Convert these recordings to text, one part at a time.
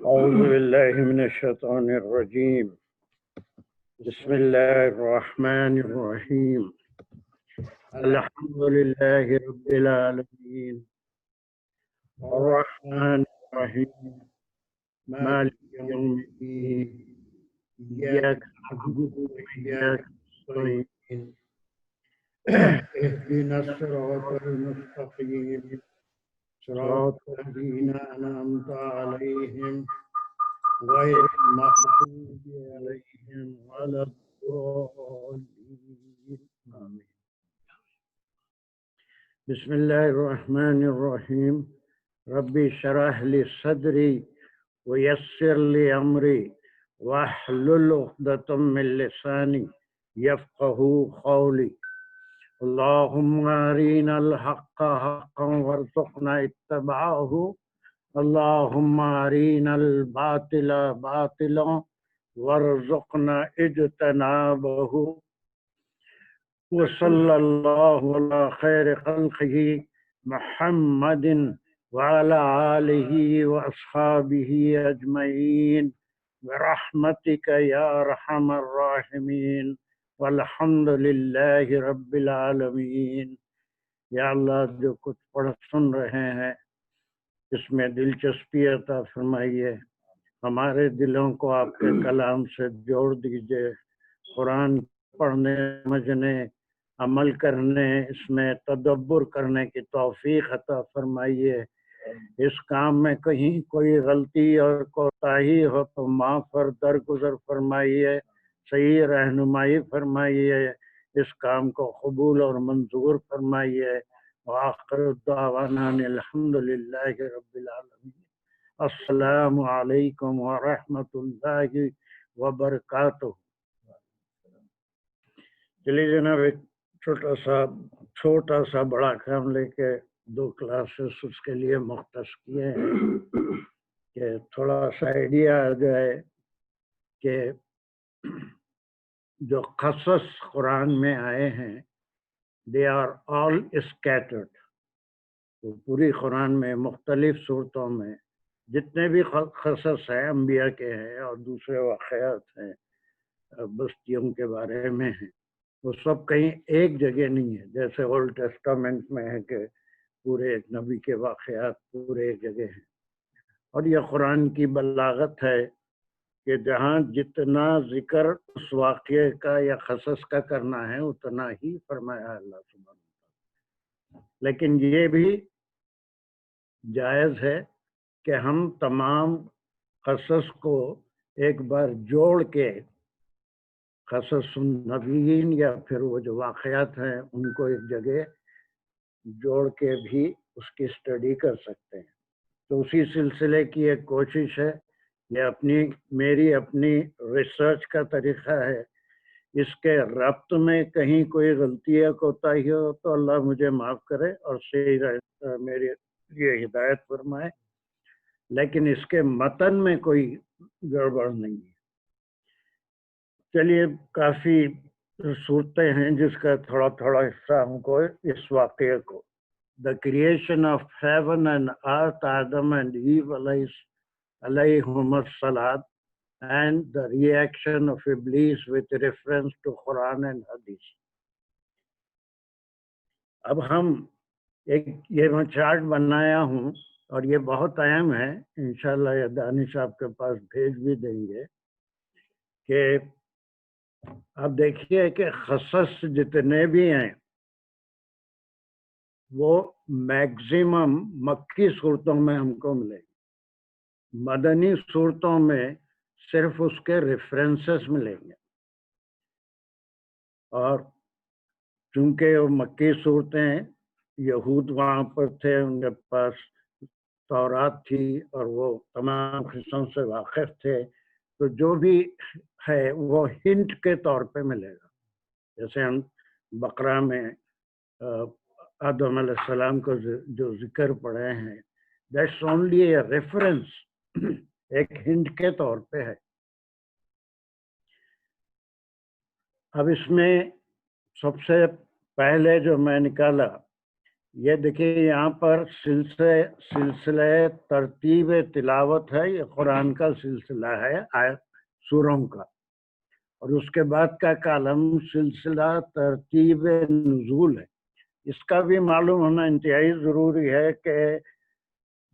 أعوذ بالله من الشيطان الرجيم. بسم الله الرحمن الرحيم. الحمد لله رب العالمين الرحمن الرحيم مالك يوم الدين إياك نعبد وإياك نستعين اهدنا الصراط المستقيم صراط الذين أنعمت عليهم غير المغضوب عليهم ولا الضالين آمين. بسم الله الرحمن الرحيم. ربي اشرح لي صدري ويسر لي أمري واحلل عقدة من لساني يفقه قولي. اللهم أرنا الحق حقا وارزقنا اتباعه. اللهم أرنا الباطل باطلا وارزقنا اجتنابه. وصلى الله على خير خلقه محمد وعلى آله وأصحابه أجمعين برحمتك يا أرحم الراحمين والحمد لله رب العالمین۔ یا اللہ، جو کچھ پڑھ سن رہے ہیں اس میں دلچسپی عطا فرمائیے، ہمارے دلوں کو آپ کے کلام سے جوڑ دیجئے، قرآن پڑھنے، سمجھنے، عمل کرنے، اس میں تدبر کرنے کی توفیق عطا فرمائیے۔ اس کام میں کہیں کوئی غلطی اور کوتاہی ہو تو معاف اور درگزر فرمائیے، صحیح رہنمائی فرمائیے، اس کام کو قبول اور منظور فرمائیے۔ وآخر دعوانا الحمد للہ رب العالمین۔ السلام علیکم ورحمۃ اللہ وبرکاتہ۔ چلیے جناب، ایک چھوٹا سا بڑا کام لے کے 2 کلاسز اس کے لیے مختص کیے ہیں کہ تھوڑا سا آئیڈیا آ جائے کہ جو قصص قرآن میں آئے ہیں they are all scattered۔ تو پوری قرآن میں مختلف صورتوں میں جتنے بھی قصص ہیں انبیاء کے ہیں اور دوسرے واقعات ہیں بستیوں کے بارے میں ہیں، وہ سب کہیں ایک جگہ نہیں ہے، جیسے اولڈ ٹیسٹامنٹ میں ہے کہ پورے ایک نبی کے واقعات پورے ایک جگہ ہیں۔ اور یہ قرآن کی بلاغت ہے کہ جہاں جتنا ذکر اس واقعے کا یا قصص کا کرنا ہے اتنا ہی فرمایا اللہ سبحانہ وتعالی۔ لیکن یہ بھی جائز ہے کہ ہم تمام قصص کو ایک بار جوڑ کے، قصص النبیین یا پھر وہ جو واقعات ہیں ان کو ایک جگہ جوڑ کے بھی اس کی اسٹڈی کر سکتے ہیں۔ تو اسی سلسلے کی ایک کوشش ہے، یہ میری اپنی ریسرچ کا طریقہ ہے۔ اس کے ربط میں کہیں کوئی غلطی یا کوتاہی ہو تو اللہ مجھے معاف کرے اور صحیح میری یہ ہدایت فرمائے، لیکن اس کے متن میں کوئی گڑبڑ نہیں ہے۔ چلیے، کافی صورتیں ہیں جس کا تھوڑا حصہ ہم کو اس واقعے کو The creation of heaven and earth, Adam and Eve alayhum as-salat, and the reaction of Iblis with reference to Quran and Hadith۔ اب ہم یہ میں چارٹ بنایا ہوں اور یہ بہت اہم ہے، انشاءاللہ یہ دانش آپ کے پاس بھیج بھی دیں گے کہ آپ دیکھیے کہ قصص جتنے بھی ہیں وہ میکزیمم مکی صورتوں میں ہم کو ملے گی، مدنی صورتوں میں صرف اس کے ریفرنسز ملیں گے۔ اور چونکہ وہ مکی صورتیں، یہود وہاں پر تھے، ان کے پاس تورات تھی اور وہ تمام قصوں سے واقف تھے، تو جو بھی ہے وہ ہنٹ کے طور پہ ملے گا۔ جیسے ہم بقرہ میں آدم علیہ السلام کو جو ذکر پڑھے ہیں، دیٹس اونلی اے ریفرنس، ایک ہنٹ کے طور پہ ہے۔ اب اس میں سب سے پہلے جو میں نکالا یہ دیکھیے یہاں پر سلسلہ ترتیب تلاوت ہے، یہ قرآن کا سلسلہ ہے آیت سوروں کا، اور اس کے بعد کا کالم سلسلہ ترتیب نزول ہے۔ اس کا بھی معلوم ہونا انتہائی ضروری ہے کہ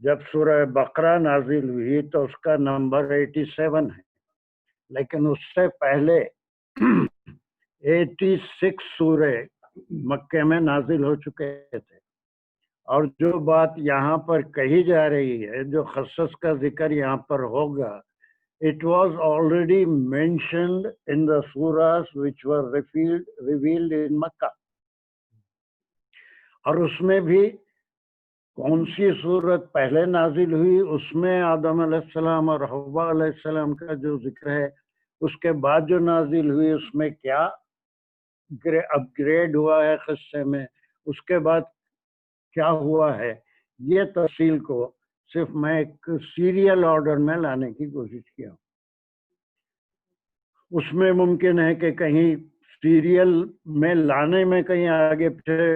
جب سورہ بقرہ نازل ہوئی تو اس کا نمبر 87 ہے، لیکن اس سے پہلے 86 سورے مکے میں نازل ہو چکے تھے، اور جو بات یہاں پر کہی جا رہی ہے، جو خصص کا ذکر یہاں پر ہوگا، it was already mentioned in the surahs which were revealed in Makkah۔ اور اس میں بھی کون سی صورت پہلے نازل ہوئی، اس میں آدم علیہ السلام اور حوا علیہ السلام کا جو ذکر ہے، اس کے بعد جو نازل ہوئی اس میں کیا اپ گریڈ ہوا ہے قصے میں، اس کے بعد کیا ہوا ہے، یہ تفصیل کو صرف میں ایک سیریل آرڈر میں لانے کی کوشش کیا ہوں۔ اس میں ممکن ہے کہ کہیں سیریل میں لانے میں کہیں آگے پیچھے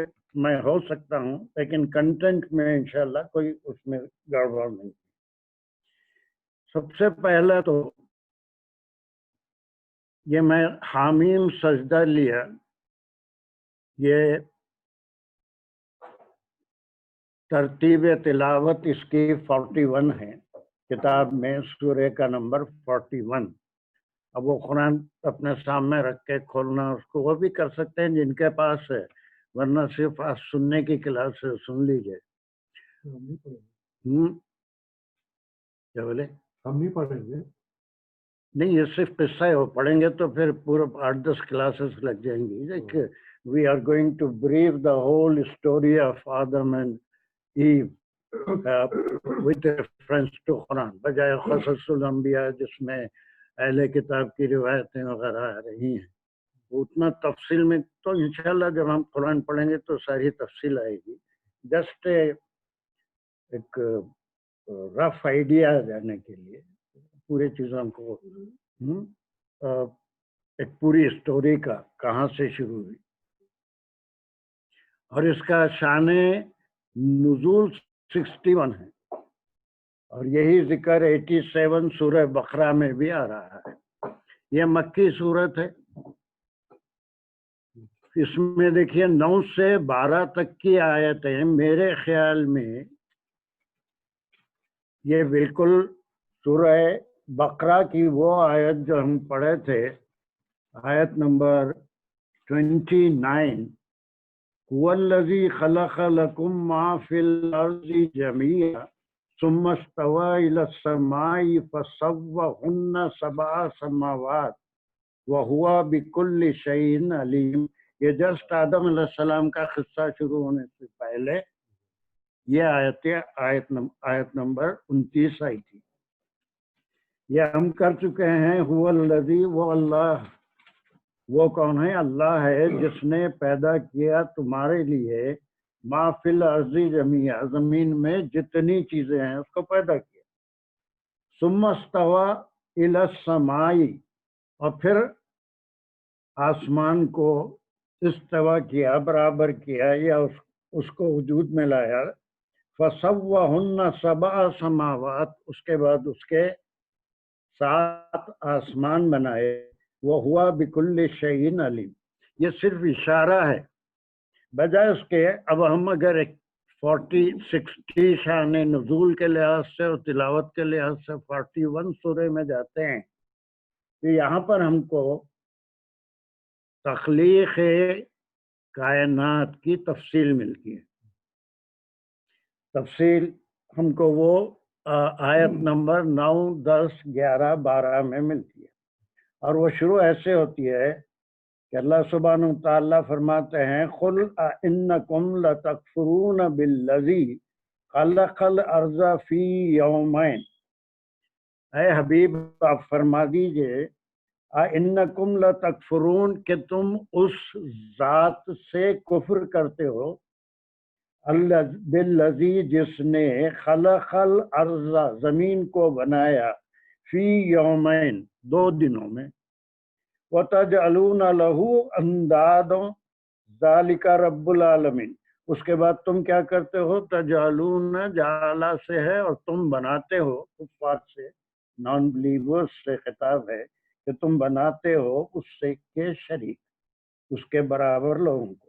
میں ہو سکتا ہوں، لیکن کنٹینٹ میں انشاءاللہ کوئی اس میں گڑبڑ نہیں۔ سب سے پہلا تو یہ میں حامیم سجدہ لیا، یہ ترتیب تلاوت اس کی 41 ہے کتاب میں، سورہ کا نمبر 41۔ اب وہ قرآن اپنے سامنے رکھ کے کھولنا اس کو وہ بھی کر سکتے ہیں جن کے پاس ہے، ورنہ صرف آج سننے کی کلاس سے سن لیجئے۔ کیا بولے؟ ہم نہیں پڑھیں گے، نہیں، یہ صرف قصہ ہے، وہ پڑھیں گے تو پھر پورا 8-10 کلاسز لگ جائیں گی۔ We are going to brief the whole story of Adam and Eve with reference to Quran, بجائے قصص الانبیاء جس میں اہل کتاب کی روایتیں وغیرہ آ رہی ہیں۔ اتنا تفصیل میں تو انشاءاللہ جب ہم قرآن پڑھیں گے تو ساری تفصیل آئے گی، جسٹ ایک رف آئیڈیا دینے کے لیے پوری چیزوں کو، ایک پوری اسٹوری کا کہاں سے شروع ہوئی، اور اس کا شان نزول 61 ہے، اور یہی ذکر 87 سورہ بقرہ میں بھی آ رہا ہے۔ یہ مکی صورت ہے، اس میں دیکھیے 9 سے 12 تک کی آیتیں، میرے خیال میں یہ بالکل سورہ بقرہ کی وہ آیت جو ہم پڑھے تھے، آیت نمبر 29، هو الذی خلق لکم ما فی الارض جميعا ثم استوى الى السماء فسواهن 7 سماوات وهو بكل شيء علیم۔ یہ جسٹ آدم علیہ السلام کا قصہ شروع ہونے سے پہلے یہ آیت نمبر 29 آئی تھی۔ یہ ہم کر چکے ہیں۔ هو الذی، وہ اللہ، وہ کون ہے؟ اللہ ہے جس نے پیدا کیا تمہارے لیے ما فی الارض جمیعا، زمین میں جتنی چیزیں ہیں اس کو پیدا کیا، ثم استوى الی السماء، اور پھر آسمان کو استوا کیا، برابر کیا، یا اس کو وجود میں لایا، فسواہن 7 سماوات، اس کے بعد اس کے 7 آسمان بنائے، وہوا بکل شیء علیم۔ یہ صرف اشارہ ہے، بجائے اس کے اب ہم اگر 40-60 شان نزول کے لحاظ سے اور تلاوت کے لحاظ سے 41 سورے میں جاتے ہیں تو یہاں پر ہم کو تخلیق کائنات کی تفصیل ملتی ہے۔ تفصیل ہم کو وہ آیت نمبر 9، 10، 11، 12 میں ملتی ہے، اور وہ شروع ایسے ہوتی ہے کہ اللہ سبحانہ وتعالیٰ فرماتے ہیں قُلْ أَإِنَّكُمْ لَتَكْفُرُونَ بِالَّذِي خَلَقَ الْأَرْضَ فِي يَوْمَيْنِ، اے حبیب آپ فرما دیجئے أَإِنَّكُمْ لَتَكْفُرُونَ، کہ تم اس ذات سے کفر کرتے ہو، بالذی، جس نے خلق الارض، زمین کو بنایا، فی یومین، 2 دنوں میں، وتجعلون له اندادا ذالک رب العالمین، اس کے بعد تم کیا کرتے ہو؟ تجعلون جعلا سے ہے اور تم بناتے ہو، کفار سے، نان بلیورز سے خطاب ہے کہ تم بناتے ہو اس سے کے شریک، اس کے برابر لوگوں کو،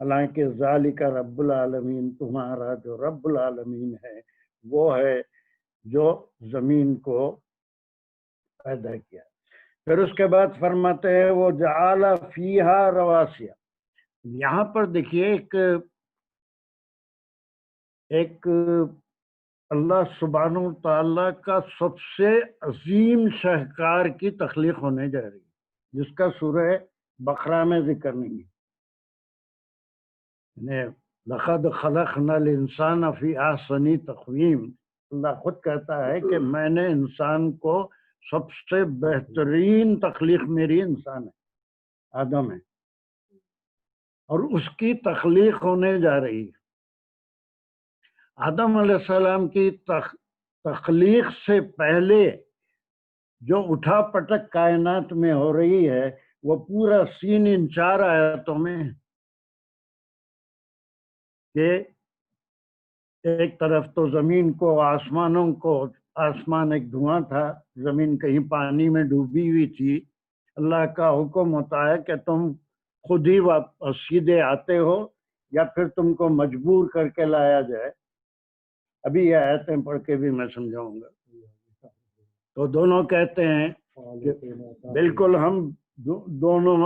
حالانکہ ذالک رب العالمین، تمہارا جو رب العالمین ہے وہ ہے جو زمین کو پیدا کیا۔ پھر اس کے بعد فرماتے ہیں وہ جعل فیہا رواسیا۔ یہاں پر دیکھیے ایک اللہ سبحانہ و تعالیٰ کا سب سے عظیم شاہکار کی تخلیق ہونے جا رہی ہے، جس کا سورہ بقرہ میں ذکر نہیں ہے۔ لقد خلقنا الانسان فی احسن تقویم، اللہ خود کہتا ہے کہ میں نے انسان کو سب سے بہترین تخلیق میری انسان ہے، آدم ہے، اور اس کی تخلیق ہونے جا رہی ہے۔ آدم علیہ السلام کی تخلیق سے پہلے جو اٹھا پٹک کائنات میں ہو رہی ہے وہ پورا سین ان 4 آیاتوں میں ہے کہ ایک طرف تو زمین کو، آسمانوں کو، آسمان ایک دھواں تھا، زمین کہیں پانی میں ڈوبی ہوئی تھی، اللہ کا حکم ہوتا ہے کہ تم خود ہی سیدھے آتے ہو یا پھر تم کو مجبور کر کے لایا جائے۔ ابھی یہ آیتیں پڑھ کے بھی میں سمجھاؤں گا۔ تو دونوں کہتے ہیں کہ بالکل ہم دونوں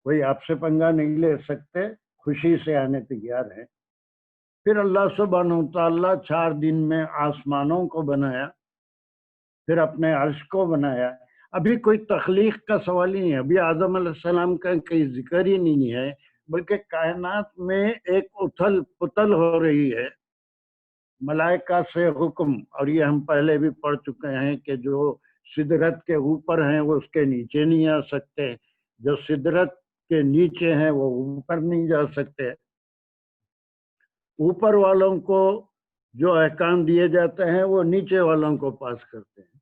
کوئی آپ سے پنگا نہیں لے سکتے، خوشی سے آنے تیار ہیں۔ پھر اللہ سبحانہ و تعالیٰ 4 دن میں آسمانوں کو بنایا، پھر اپنے عرش کو بنایا۔ ابھی کوئی تخلیق کا سوال ہی نہیں ہے، ابھی آدم علیہ السلام کا کوئی ذکر ہی نہیں ہے، بلکہ کائنات میں ایک اتھل پتل ہو رہی ہے ملائکہ سے حکم، اور یہ ہم پہلے بھی پڑھ چکے ہیں کہ جو سدرت کے اوپر ہیں وہ اس کے نیچے نہیں آ سکتے، جو سدرت کے نیچے ہیں وہ اوپر نہیں جا سکتے۔ اوپر والوں کو جو احکام دیے جاتے ہیں وہ نیچے والوں کو پاس کرتے ہیں،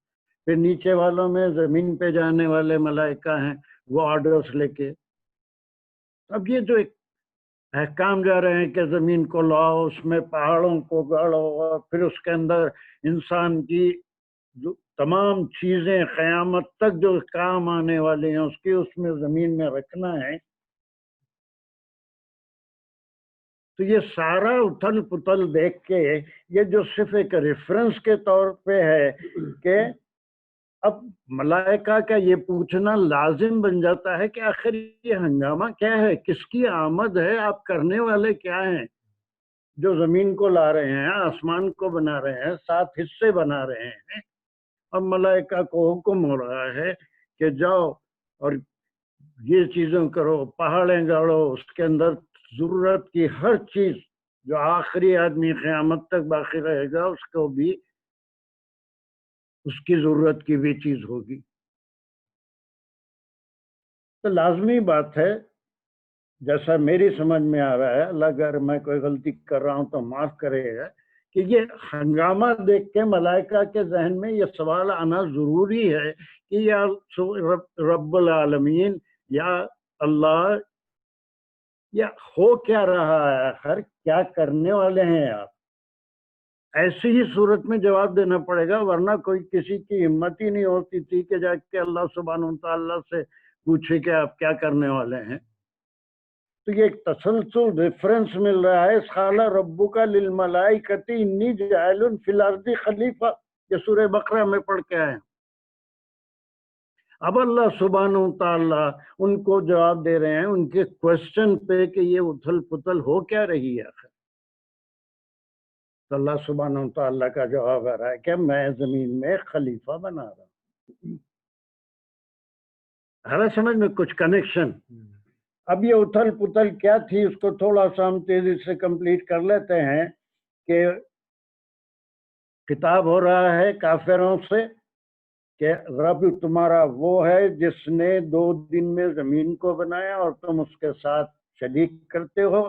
پھر نیچے والوں میں زمین پہ جانے والے ملائکہ ہیں، وہ آرڈرز لے کے، اب یہ جو ایک احکام جا رہے ہیں کہ زمین کو لاؤ، اس میں پہاڑوں کو گاڑو، اور پھر اس کے اندر انسان کی جو تمام چیزیں قیامت تک جو کام آنے والی ہیں اس کی اس میں زمین میں رکھنا ہے۔ تو یہ سارا اتھل پتل دیکھ کے یہ جو صرف ایک ریفرنس کے طور پہ ہے کہ اب ملائکہ کا یہ پوچھنا لازم بن جاتا ہے کہ آخر یہ ہنگامہ کیا ہے، کس کی آمد ہے، آپ کرنے والے کیا ہیں جو زمین کو لا رہے ہیں، آسمان کو بنا رہے ہیں، 7 حصے بنا رہے ہیں، اب ملائکہ کو حکم ہو رہا ہے کہ جاؤ اور یہ چیزوں کرو، پہاڑیں گاڑو، اس کے اندر ضرورت کی ہر چیز جو آخری آدمی قیامت تک باقی رہے گا اس کو بھی اس کی ضرورت کی بھی چیز ہوگی۔ تو لازمی بات ہے، جیسا میری سمجھ میں آ رہا ہے، اللہ اگر میں کوئی غلطی کر رہا ہوں تو معاف کرے گا، کہ یہ ہنگامہ دیکھ کے ملائکہ کے ذہن میں یہ سوال آنا ضروری ہے کہ یا رب العالمین، یا اللہ، یا ہو کیا رہا ہے، آخر کیا کرنے والے ہیں آپ؟ ایسی ہی صورت میں جواب دینا پڑے گا، ورنہ کوئی کسی کی ہمت ہی نہیں ہوتی تھی کہ جا کے اللہ سبحانہ وتعالیٰ سے پوچھے کہ آپ کیا کرنے والے ہیں۔ تو یہ ایک تسلسل ریفرنس مل رہا ہے، قال ربک للملائکۃ انی جاعل فی الارض خلیفہ، یہ سورہ بقرہ میں پڑھ کے آئے ہیں۔ اب اللہ سبحانہ وتعالیٰ ان کو جواب دے رہے ہیں ان کے کوشچن پہ کہ یہ اتھل پتل ہو کیا رہی ہے آخر۔ تو اللہ سبحانہ وتعالیٰ کا جواب آ رہا ہے کہ میں زمین میں خلیفہ بنا رہا ہوں۔ ہر سمجھ میں کچھ کنیکشن۔ اب یہ اتھل پتل کیا تھی اس کو تھوڑا سا ہم تیزی سے کمپلیٹ کر لیتے ہیں کہ خطاب ہو رہا ہے کافروں سے کہ رب تمہارا وہ ہے جس نے 2 دن میں زمین کو بنایا اور تم اس کے ساتھ شریک کرتے ہو،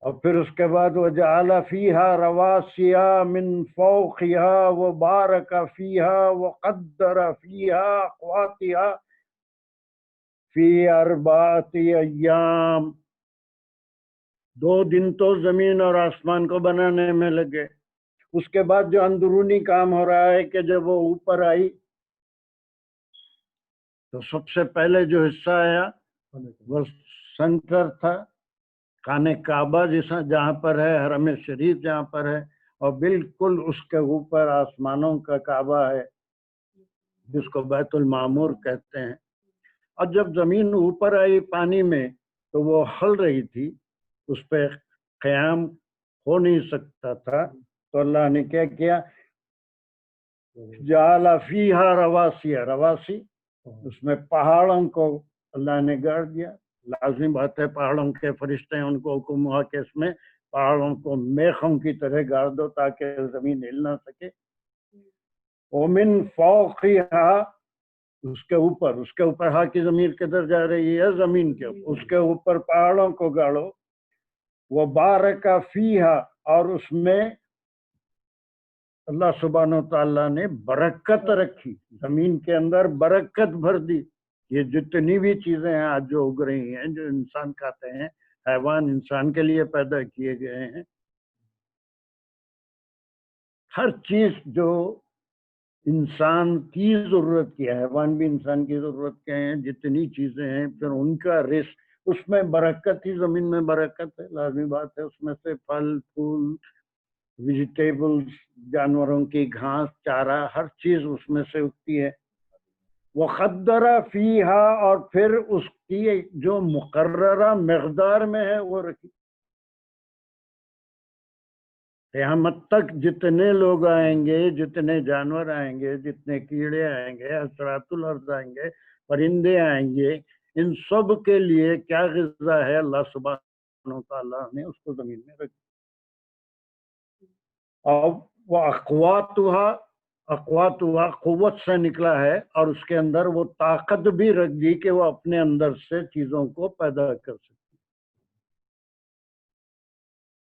اور پھر اس کے بعد وجعل فیہا رواسیا من فوقہا وبارک فیہا وقدر فیہا اقواتہا فی 4 ایام۔ 2 دن تو زمین اور آسمان کو بنانے میں لگے. اس کے بعد جو اندرونی کام ہو رہا ہے کہ جب وہ اوپر آئی تو سب سے پہلے جو حصہ آیا وہ سنٹر تھا، خانہ کعبہ جہاں پر ہے، حرم شریف جہاں پر ہے، اور بالکل اس کے اوپر آسمانوں کا کعبہ ہے جس کو بیت المعمور کہتے ہیں. اور جب زمین اوپر آئی پانی میں تو وہ ہل رہی تھی، اس پہ قیام ہو نہیں سکتا تھا، تو اللہ نے کیا کیا، جعل فیہا رواسی، رواسی اس میں پہاڑوں کو اللہ نے گاڑ دیا. لازمی بات ہے، پہاڑوں کے فرشتے ہیں، ان کو حکم ہوا کہ اس میں پہاڑوں کو میخوں کی طرح گاڑ دو تاکہ زمین ہل نہ سکے. ومن فوقہا، اس کے اوپر ہا کی ضمیر کدھر جا رہی ہے؟ زمین کے اوپر. اس کے اوپر پہاڑوں کو گاڑو. وہ بارک فیہا، اور اس میں اللہ سبحانہ و تعالیٰ نے برکت رکھی، زمین کے اندر برکت بھر دی. یہ جتنی بھی چیزیں ہیں آج جو اگ رہی ہیں، جو انسان کھاتے ہیں، حیوان انسان کے لیے پیدا کیے گئے ہیں، ہر چیز جو انسان کی ضرورت کی ہے، حیوان بھی انسان کی ضرورت کے ہیں، جتنی چیزیں ہیں پھر ان کا رزق، اس میں برکت ہی، زمین میں برکت ہے. لازمی بات ہے، اس میں سے پھل پھول، ویجیٹیبلز، جانوروں کی گھاس چارہ، ہر چیز اس میں سے اگتی ہے. وقدر فیہا، اور پھر اس کی جو مقررہ مقدار میں ہے وہ رکھی. قیامت تک جتنے لوگ آئیں گے، جتنے جانور آئیں گے، جتنے کیڑے آئیں گے، حشرات الارض آئیں گے، پرندے آئیں گے، ان سب کے لیے کیا غذا ہے، اللہ سبحانہ و تعالیٰ نے اس کو زمین میں رکھی. اور وہ اقواتها قوت سے نکلا ہے، اور اس کے اندر وہ طاقت بھی رکھ دی کہ وہ اپنے اندر سے چیزوں کو پیدا کر سکتی.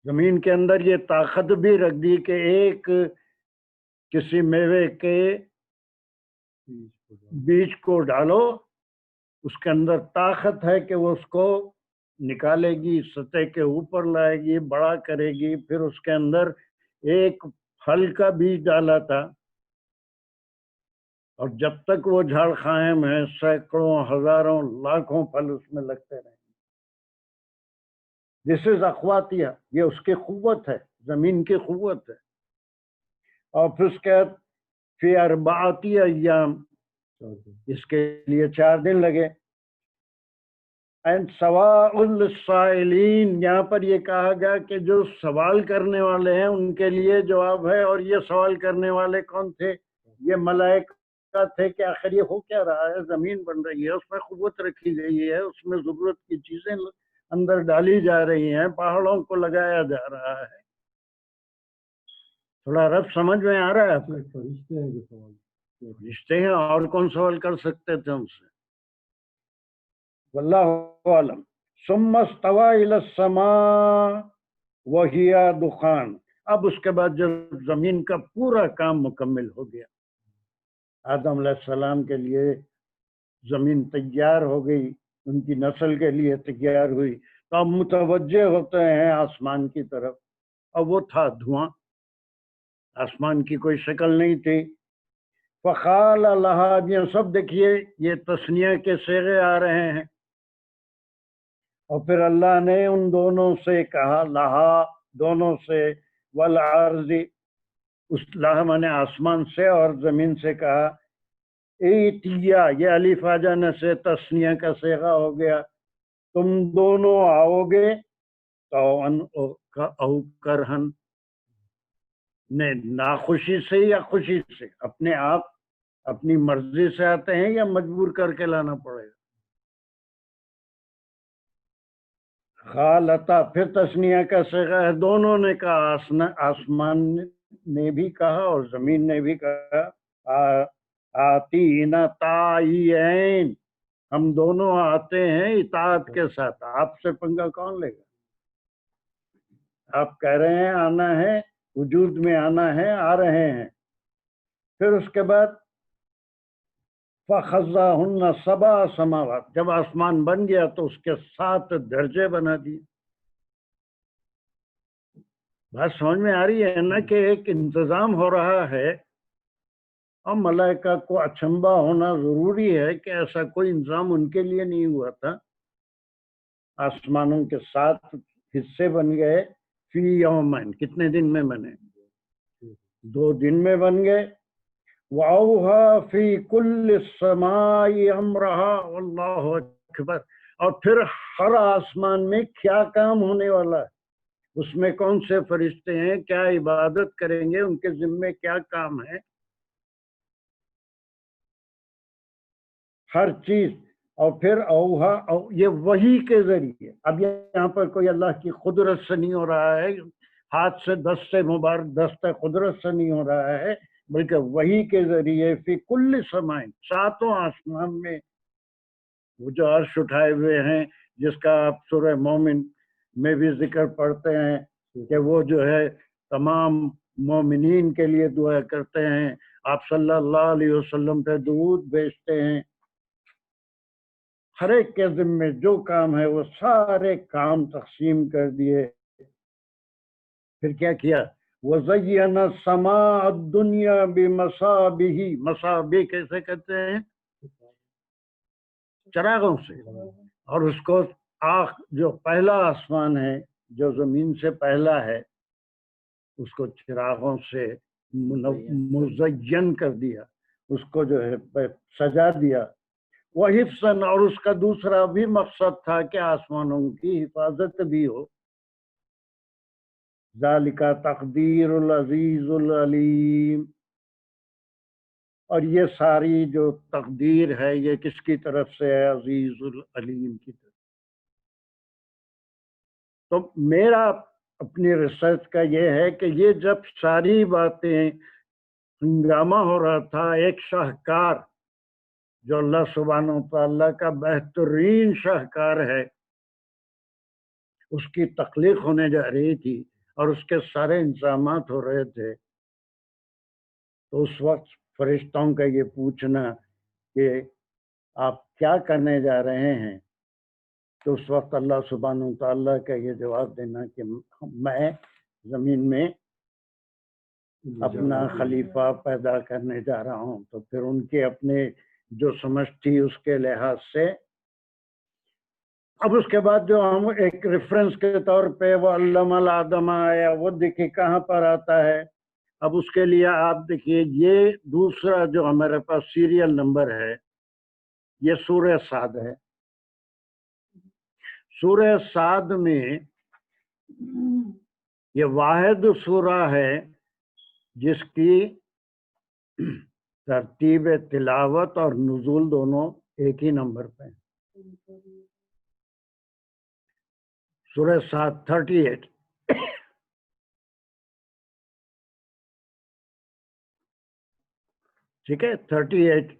زمین کے اندر یہ طاقت بھی رکھ دی کہ ایک کسی میوے کے بیج کو ڈالو، اس کے اندر طاقت ہے کہ وہ اس کو نکالے گی، سطح کے اوپر لائے گی، بڑا کرے گی. پھر اس کے اندر ایک پھل کا بیج ڈالا تھا، اور جب تک وہ جھاڑ قائم ہے سینکڑوں، ہزاروں، لاکھوں پھل اس میں لگتے رہیں. دس از اقواتیہ، یہ اس کی قوت ہے، زمین کی قوت ہے. اور پھر اس کے فی اربعۃ ایام، اس کے لیے 4 دن لگے. اینڈ سواء للسائلین، یہاں پر یہ کہا گیا کہ جو سوال کرنے والے ہیں ان کے لیے جواب ہے. اور یہ سوال کرنے والے کون تھے؟ یہ ملائکہ تھے کہ آخر یہ ہو کیا رہا ہے، زمین بن رہی ہے، اس میں قوت رکھی گئی ہے، اس میں ضرورت کی چیزیں اندر ڈالی جا رہی ہیں، پہاڑوں کو لگایا جا رہا ہے. تھوڑا رب سمجھ میں آ رہا ہے آپ کو؟ فرشتے ہیں جو سوال، فرشتے ہیں، اور کون سوال کر سکتے تھے ان سے؟ واللہ اعلم. ثم استوى الى السماء وهي دخان. اب اس کے بعد جب زمین کا پورا کام مکمل ہو گیا، آدم علیہ السلام کے لیے زمین تیار ہو گئی، ان کی نسل کے لیے تیار ہوئی، تو اب متوجہ ہوتے ہیں آسمان کی طرف. اب وہ تھا دھواں، آسمان کی کوئی شکل نہیں تھی. فقال لہا، یہ سب دیکھیے یہ تثنیہ کے صیغے آ رہے ہیں. اور پھر اللہ نے ان دونوں سے کہا، لہا دونوں سے، والارض، اس لہا مانے آسمان سے اور زمین سے کہا، ایتیا، یہ الف آ جانے سے تثنیہ کا صیغہ ہو گیا، تم دونوں آؤ گے، طوعاً او کرہن، ناخوشی سے یا خوشی سے، اپنے آپ اپنی مرضی سے آتے ہیں یا مجبور کر کے لانا پڑے گا. خالتا، پھر تثنیہ کا صیغہ ہے، دونوں نے کہا، آسمان نے بھی کہا اور زمین نے بھی کہا، آتینا طائعین، ہم دونوں آتے ہیں اطاعت کے ساتھ. آپ سے پنگا کون لے گا؟ آپ کہہ رہے ہیں آنا ہے، وجود میں آنا ہے، آ رہے ہیں. پھر اس کے بعد فَخَزَّاهُنَّ سَبْعَ سَمَاوَاتٍ، جب آسمان بن گیا تو اس کے 7 درجے بنا دیے. بات سمجھ میں آ رہی ہے نا کہ ایک انتظام ہو رہا ہے اور ملائکہ کو اچنبا ہونا ضروری ہے کہ ایسا کوئی انتظام ان کے لیے نہیں ہوا تھا. آسمانوں کے 7 حصے بن گئے فی یومین، کتنے دن میں بنے؟ 2 دن میں بن گئے. وَأَوْحَىٰ فِي كُلِّ السَّمَاءِ أَمْرَهَا وَاللَّهُ أَكْبَرُ. اور پھر ہر آسمان میں کیا کام ہونے والا ہے، اس میں کون سے فرشتے ہیں، کیا عبادت کریں گے، ان کے ذمے کیا کام ہے، ہر چیز. اور پھر اوہا یہ وحی کے ذریعے. اب یہاں پر کوئی اللہ کی قدرت سے نہیں ہو رہا ہے، ہاتھ سے دست مبارک دست قدرت سے نہیں ہو رہا ہے، بلکہ وحی کے ذریعے فی کل سمائن، 7 آسمان میں. وہ جو عرش اٹھائے ہوئے ہیں جس کا آپ سورہ مومن میں بھی ذکر پڑھتے ہیں کہ وہ جو ہے تمام مومنین کے لیے دعا کرتے ہیں، آپ صلی اللہ علیہ وسلم پہ درود بھیجتے ہیں. ہر ایک کے ذمے جو کام ہے وہ سارے کام تقسیم کر دیے. پھر کیا کیا؟ وَزَيَّنَ السَّمَاءَ الدُّنْيَا بِمَصَابِيحِ. مصابیح کیسے کہتے ہیں؟ چراغوں سے. اور اس کو جو پہلا آسمان ہے جو زمین سے پہلا ہے اس کو چراغوں سے مزین کر دیا، اس کو جو ہے سجا دیا. وہ حفظاً، اور اس کا دوسرا بھی مقصد تھا کہ آسمانوں کی حفاظت بھی ہو. ذالک تقدیر العزیز العلیم. اور یہ ساری جو تقدیر ہے یہ کس کی طرف سے ہے؟ عزیز العلیم کی طرف. تو میرا اپنی ریسرچ کا یہ ہے کہ یہ جب ساری باتیں ہنگامہ ہو رہا تھا، ایک شاہکار جو اللہ سبحانہ و تعالیٰ کا بہترین شاہکار ہے اس کی تخلیق ہونے جا رہی تھی اور اس کے سارے انتظامات ہو رہے تھے، تو اس وقت فرشتوں کا یہ پوچھنا کہ آپ کیا کرنے جا رہے ہیں، تو اس وقت اللہ سبحانہ و تعالیٰ کا یہ جواب دینا کہ میں زمین میں اپنا خلیفہ پیدا کرنے جا رہا ہوں. تو پھر ان کے اپنے جو سمجھ تھی اس کے لحاظ سے اب اس کے بعد جو ہم ایک ریفرنس کے طور پہ وہ علم الآدم آیا، وہ دیکھیے کہاں پر آتا ہے. اب اس کے لیے آپ دیکھیے یہ دوسرا جو ہمارے پاس سیریل نمبر ہے یہ سورہ صاد ہے. سورہ صاد میں یہ واحد سورہ ہے جس کی ترتیب تلاوت اور نزول دونوں ایک ہی نمبر پہ ہیں. سورہ صاد 38. ٹھیک ہے، 38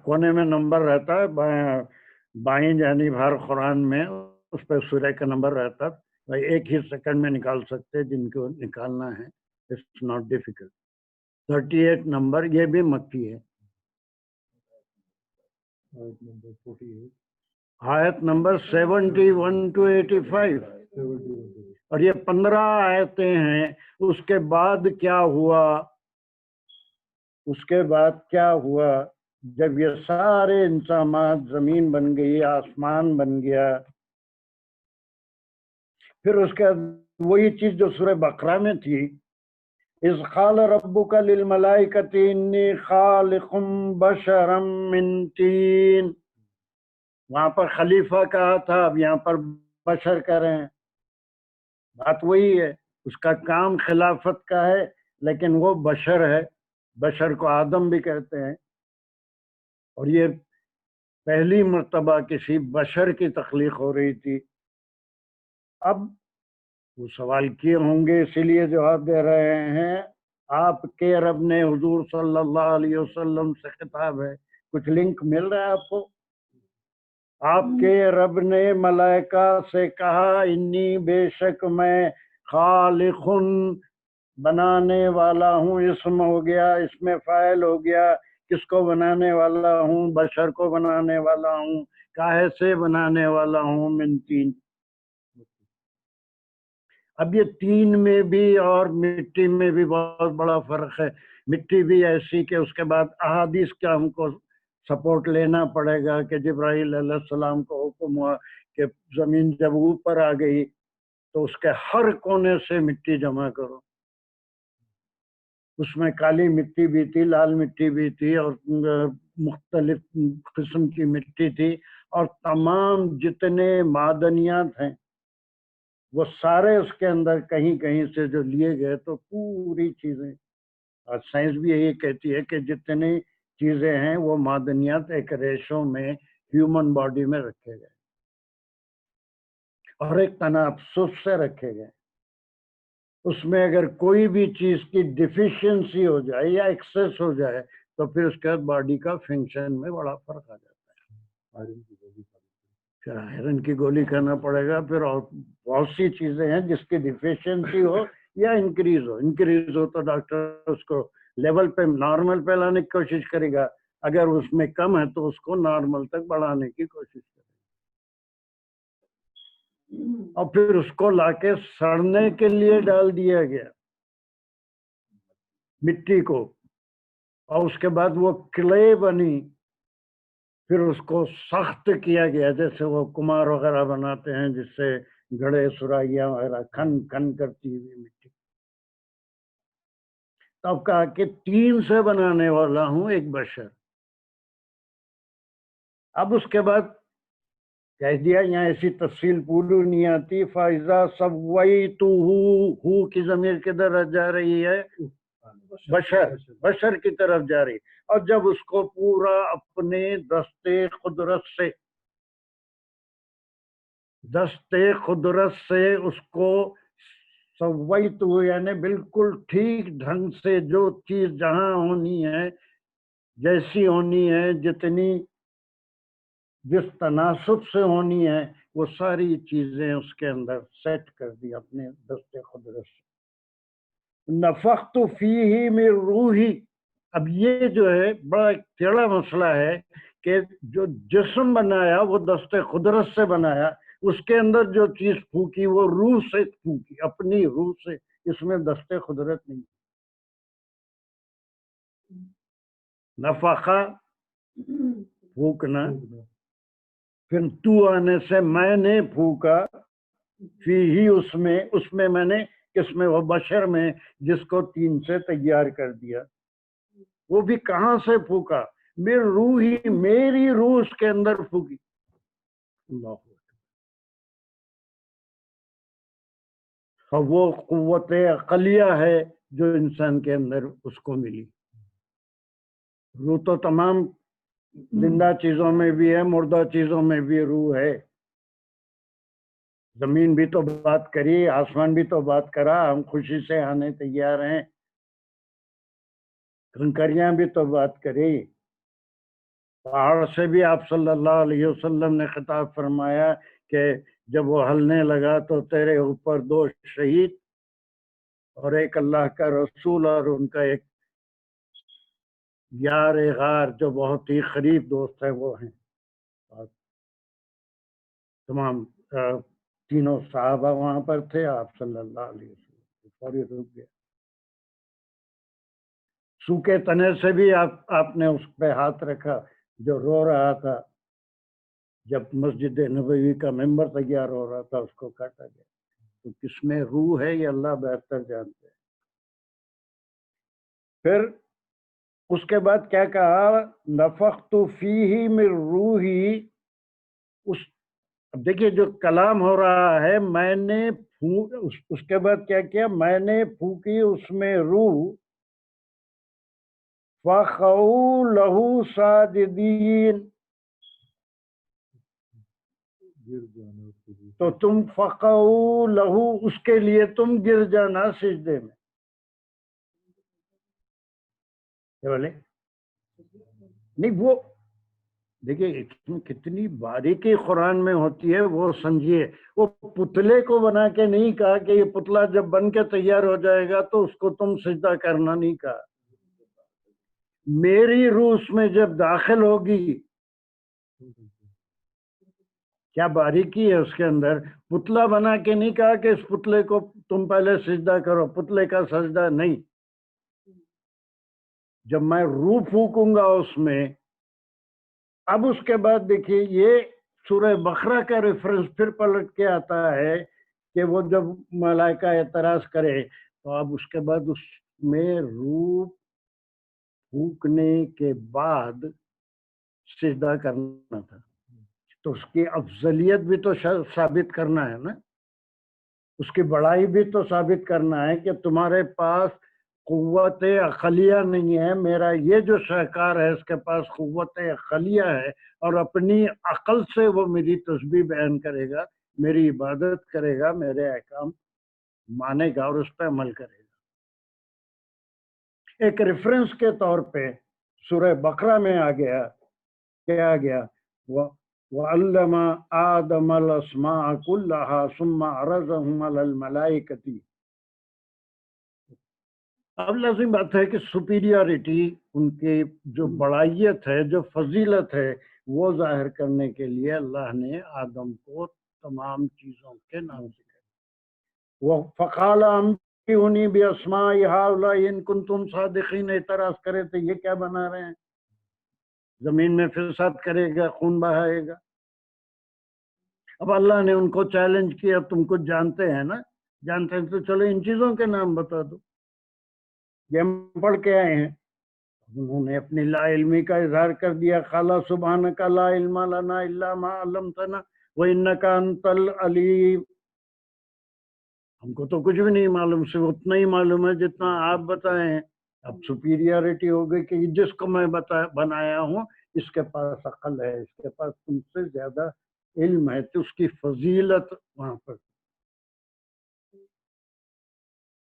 کونے میں نمبر رہتا ہے، بائیں جانب ہر قرآن میں اس پہ سورہ کا نمبر رہتا ہے. ایک ہی سیکنڈ میں نکال سکتے جن کو نکالنا ہے، اٹس ناٹ ڈیفیکلٹ. 38 نمبر یہ بھی مکی ہے. آیت نمبر 71 to 85. اور یہ 15 آیتیں ہیں. اس کے بعد کیا ہوا؟ اس کے بعد کیا ہوا جب یہ سارے انتظامات، زمین بن گئی، آسمان بن گیا، پھر اس کے وہی چیز جو سورہ بقرہ میں تھی، اذ قال ربک للملائکۃ انی خالق بشرا من طین. وہاں پر خلیفہ کہا تھا، اب یہاں پر بشر کہہ رہے ہیں. بات وہی ہے، اس کا کام خلافت کا ہے لیکن وہ بشر ہے. بشر کو آدم بھی کہتے ہیں، اور یہ پہلی مرتبہ کسی بشر کی تخلیق ہو رہی تھی. اب وہ سوال کیے ہوں گے، اسی لیے جواب دے رہے ہیں. آپ کے رب نے حضور صلی اللہ علیہ وسلم سے خطاب ہے، کچھ لنک مل رہا ہے آپ کو؟ آپ کے رب نے ملائکہ سے کہا انی بے شک میں خالق بنانے والا ہوں. اسم ہو گیا، اس میں فاعل ہو گیا. کس کو بنانے والا ہوں؟ بشر کو بنانے والا ہوں. کاہے سے بنانے والا ہوں؟ من طین. اب یہ تین میں بھی اور مٹی میں بھی بہت بڑا فرق ہے. مٹی بھی ایسی کہ اس کے بعد احادیث کا ہم کو سپورٹ لینا پڑے گا کہ جبرائیل علیہ السلام کو حکم ہوا کہ زمین جب اوپر آ گئی تو اس کے ہر کونے سے مٹی جمع کرو. اس میں کالی مٹی بھی تھی، لال مٹی بھی تھی، اور مختلف قسم کی مٹی تھی، اور تمام جتنے معدنیات ہیں وہ سارے اس کے اندر کہیں کہیں سے جو لیے گئے. تو پوری چیزیں، اور سائنس بھی یہی کہتی ہے کہ جتنی چیزیں ہیں وہ معدنیات ایک ریشو میں ہیومن باڈی میں رکھے گئے اور ایک تناسب سے رکھے گئے. اس میں اگر کوئی بھی چیز کی ڈیفیشنسی ہو جائے یا ایکسس ہو جائے تو پھر اس کے بعد باڈی کا فنکشن میں بڑا فرق آ جاتا ہے. پھر آئرن کی گولی کھانا پڑے گا. پھر اور بہت سی چیزیں ہیں جس کی ڈیفیشنسی ہو یا انکریز ہو تو ڈاکٹر اس کو لیول پہ نارمل پہ لانے کی کوشش کرے گا. اگر اس میں کم ہے تو اس کو نارمل تک بڑھانے کی کوشش کرے گا، اور پھر اس کو لا کے سڑنے کے لیے ڈال دیا گیا مٹی کو، اور اس کے بعد وہ کلے بنی. پھر اس کو سخت کیا گیا، جیسے وہ کمار وغیرہ بناتے ہیں جس سے گھڑے سرائیاں وغیرہ کھن کھن کرتی ہوئی مٹی. تب کہا کہ 3 سے بنانے والا ہوں ایک بشر. اب اس کے بعد کہہ دیا، یہاں ایسی تفصیل پوری نہیں آتی. فائزہ سویتہ، کی ضمیر کدھر جا رہی ہے؟ بشر کی طرف جا رہی. اور جب اس کو پورا اپنے دستے قدرت سے اس کو سویتہ، یعنی بالکل ٹھیک ڈھنگ سے جو چیز جہاں ہونی ہے، جیسی ہونی ہے، جس تناسب سے ہونی ہے، وہ ساری چیزیں اس کے اندر سیٹ کر دی اپنے دستے قدرت سے. نفخت فیہ من روحی. اب یہ جو ہے بڑا ٹیڑھا مسئلہ ہے کہ جو جسم بنایا وہ دستے قدرت سے بنایا، اس کے اندر جو چیز پھونکی وہ روح سے پھونکی، اپنی روح سے. اس میں دستے قدرت نہیں. نفخہ پھونکنا، پھر تو آنے سے میں نے پھونکا، فیہ اس میں میں نے کس میں؟ وہ بشر میں، جس کو 3 سے تیار کر دیا. وہ بھی کہاں سے پھونکا؟ میری روح ہی، میری روح اس کے اندر پھونکی. اللہ. اور وہ قوت عقلیہ ہے جو انسان کے اندر اس کو ملی. روح تو تمام زندہ چیزوں میں بھی ہے، مردہ چیزوں میں بھی روح ہے. زمین بھی تو بات کری، آسمان بھی تو بات کرا، ہم خوشی سے آنے تیار ہیں. کنکریاں بھی تو بات کری. پہاڑ سے بھی آپ صلی اللہ علیہ وسلم نے خطاب فرمایا کہ جب وہ ہلنے لگا تو تیرے اوپر 2 شہید اور ایک اللہ کا رسول اور ان کا ایک یار غار جو بہت ہی قریب دوست ہے وہ ہیں. اور تمام تینوں صحابہ وہاں پر تھے. آپ صلی اللہ علیہ وسلم فوری رک گئے. سوکھے تنے سے بھی آپ نے اس پہ ہاتھ رکھا جو رو رہا تھا. جب مسجد نبوی کا ممبر تیار ہو رہا تھا اس کو کاٹا گیا. تو کس میں روح ہے یہ اللہ بہتر جانتے ہیں. پھر اس کے بعد کیا کہا؟ نفخت فیہ من روحی. اب دیکھیے جو کلام ہو رہا ہے، میں نے اس کے بعد کیا کیا؟ میں نے پھونکی اس میں روح. فَقَعُوا لَهُ سَاجِدِينَ. تو تم فَقَعُوا لَهُ، اس کے لیے تم گر جانا سجدے میں. بولے نہیں، وہ دیکھیے اس میں کتنی باریکی قرآن میں ہوتی ہے وہ سمجھیے. وہ پتلے کو بنا کے نہیں کہا کہ یہ پتلا جب بن کے تیار ہو جائے گا تو اس کو تم سجدہ کرنا نہیں کہا. میری روح اس میں جب داخل ہوگی، کیا باریکی ہے اس کے اندر. پتلا بنا کے نہیں کہا کہ اس پتلے کو تم پہلے سجدہ کرو، پتلے کا سجدہ نہیں. جب میں روح پھونکوں گا اس میں، اب اس کے بعد دیکھیے یہ سورہ بقرہ کا ریفرنس پھر پلٹ کے آتا ہے کہ وہ جب ملائکہ اعتراض کرے تو اب اس کے بعد اس میں روح پھونکنے کے بعد سجدہ کرنا تھا. تو اس کی افضلیت بھی تو ثابت کرنا ہے نا، اس کی بڑائی بھی تو ثابت کرنا ہے کہ تمہارے پاس قوت عقلیہ نہیں ہے، میرا یہ جو شاہکار ہے اس کے پاس قوت عقلیہ ہے، اور اپنی عقل سے وہ میری تسبیح بیان کرے گا، میری عبادت کرے گا، میرے احکام مانے گا اور اس پہ عمل کرے گا. ایک ریفرنس کے طور پہ سورہ بقرہ میں آ گیا، کیا آ گیا؟ وَعَلَّمَ آدَمَ الْأَسْمَاءَ كُلَّهَا ثُمَّ عَرَضَهُمْ عَلَى الْمَلَائِكَةِ. اب لازم بات ہے کہ سپیریورٹی، ان کی جو بڑائیت ہے، جو فضیلت ہے، وہ ظاہر کرنے کے لیے اللہ نے آدم کو تمام چیزوں کے نام سکھائے. فَقَالَ أَنبِئُونِی بِأَسْمَاءِ هَؤُلَاءِ إِن كُنتُمْ صَادِقِینَ. اعتراض کرے تو یہ کیا بنا رہے ہیں؟ زمین میں فساد کرے گا، خون بہائے گا. اب اللہ نے ان کو چیلنج کیا، تم کچھ جانتے ہیں نا، جانتے ہیں تو چلو ان چیزوں کے نام بتا دو. یہ ہم پڑھ کے آئے ہیں. انہوں نے اپنی لا علمی کا اظہار کر دیا. قال سبحانک لا علم لنا الا ما علمتنا وانک انت العلیم. ہم کو تو کچھ بھی نہیں معلوم، صرف اتنا ہی معلوم ہے جتنا آپ بتائے ہیں. اب سپیریورٹی ہو گئی کہ جس کو میں بنایا ہوں اس کے پاس عقل ہے، اس کے پاس تم سے زیادہ علم ہے، تو اس کی فضیلت وہاں پر.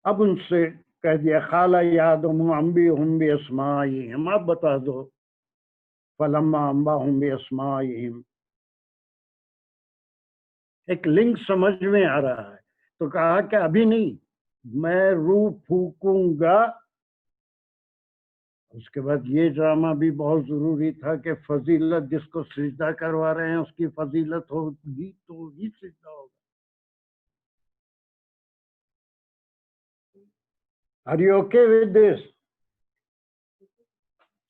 اب ان سے کہہ دیا قال یا آدم انبئہم باسمائہم، آپ بتا دو. فلما انبأہم باسمائہم، ایک لنک سمجھ میں آ رہا ہے. تو کہا کہ ابھی نہیں، میں روح پھونکوں گا. اس کے بعد یہ ڈرامہ بھی بہت ضروری تھا کہ فضیلت جس کو سجدہ کروا رہے ہیں اس کی فضیلت ہوگی تو ہی سجدہ ہوگا. Are you okay with this؟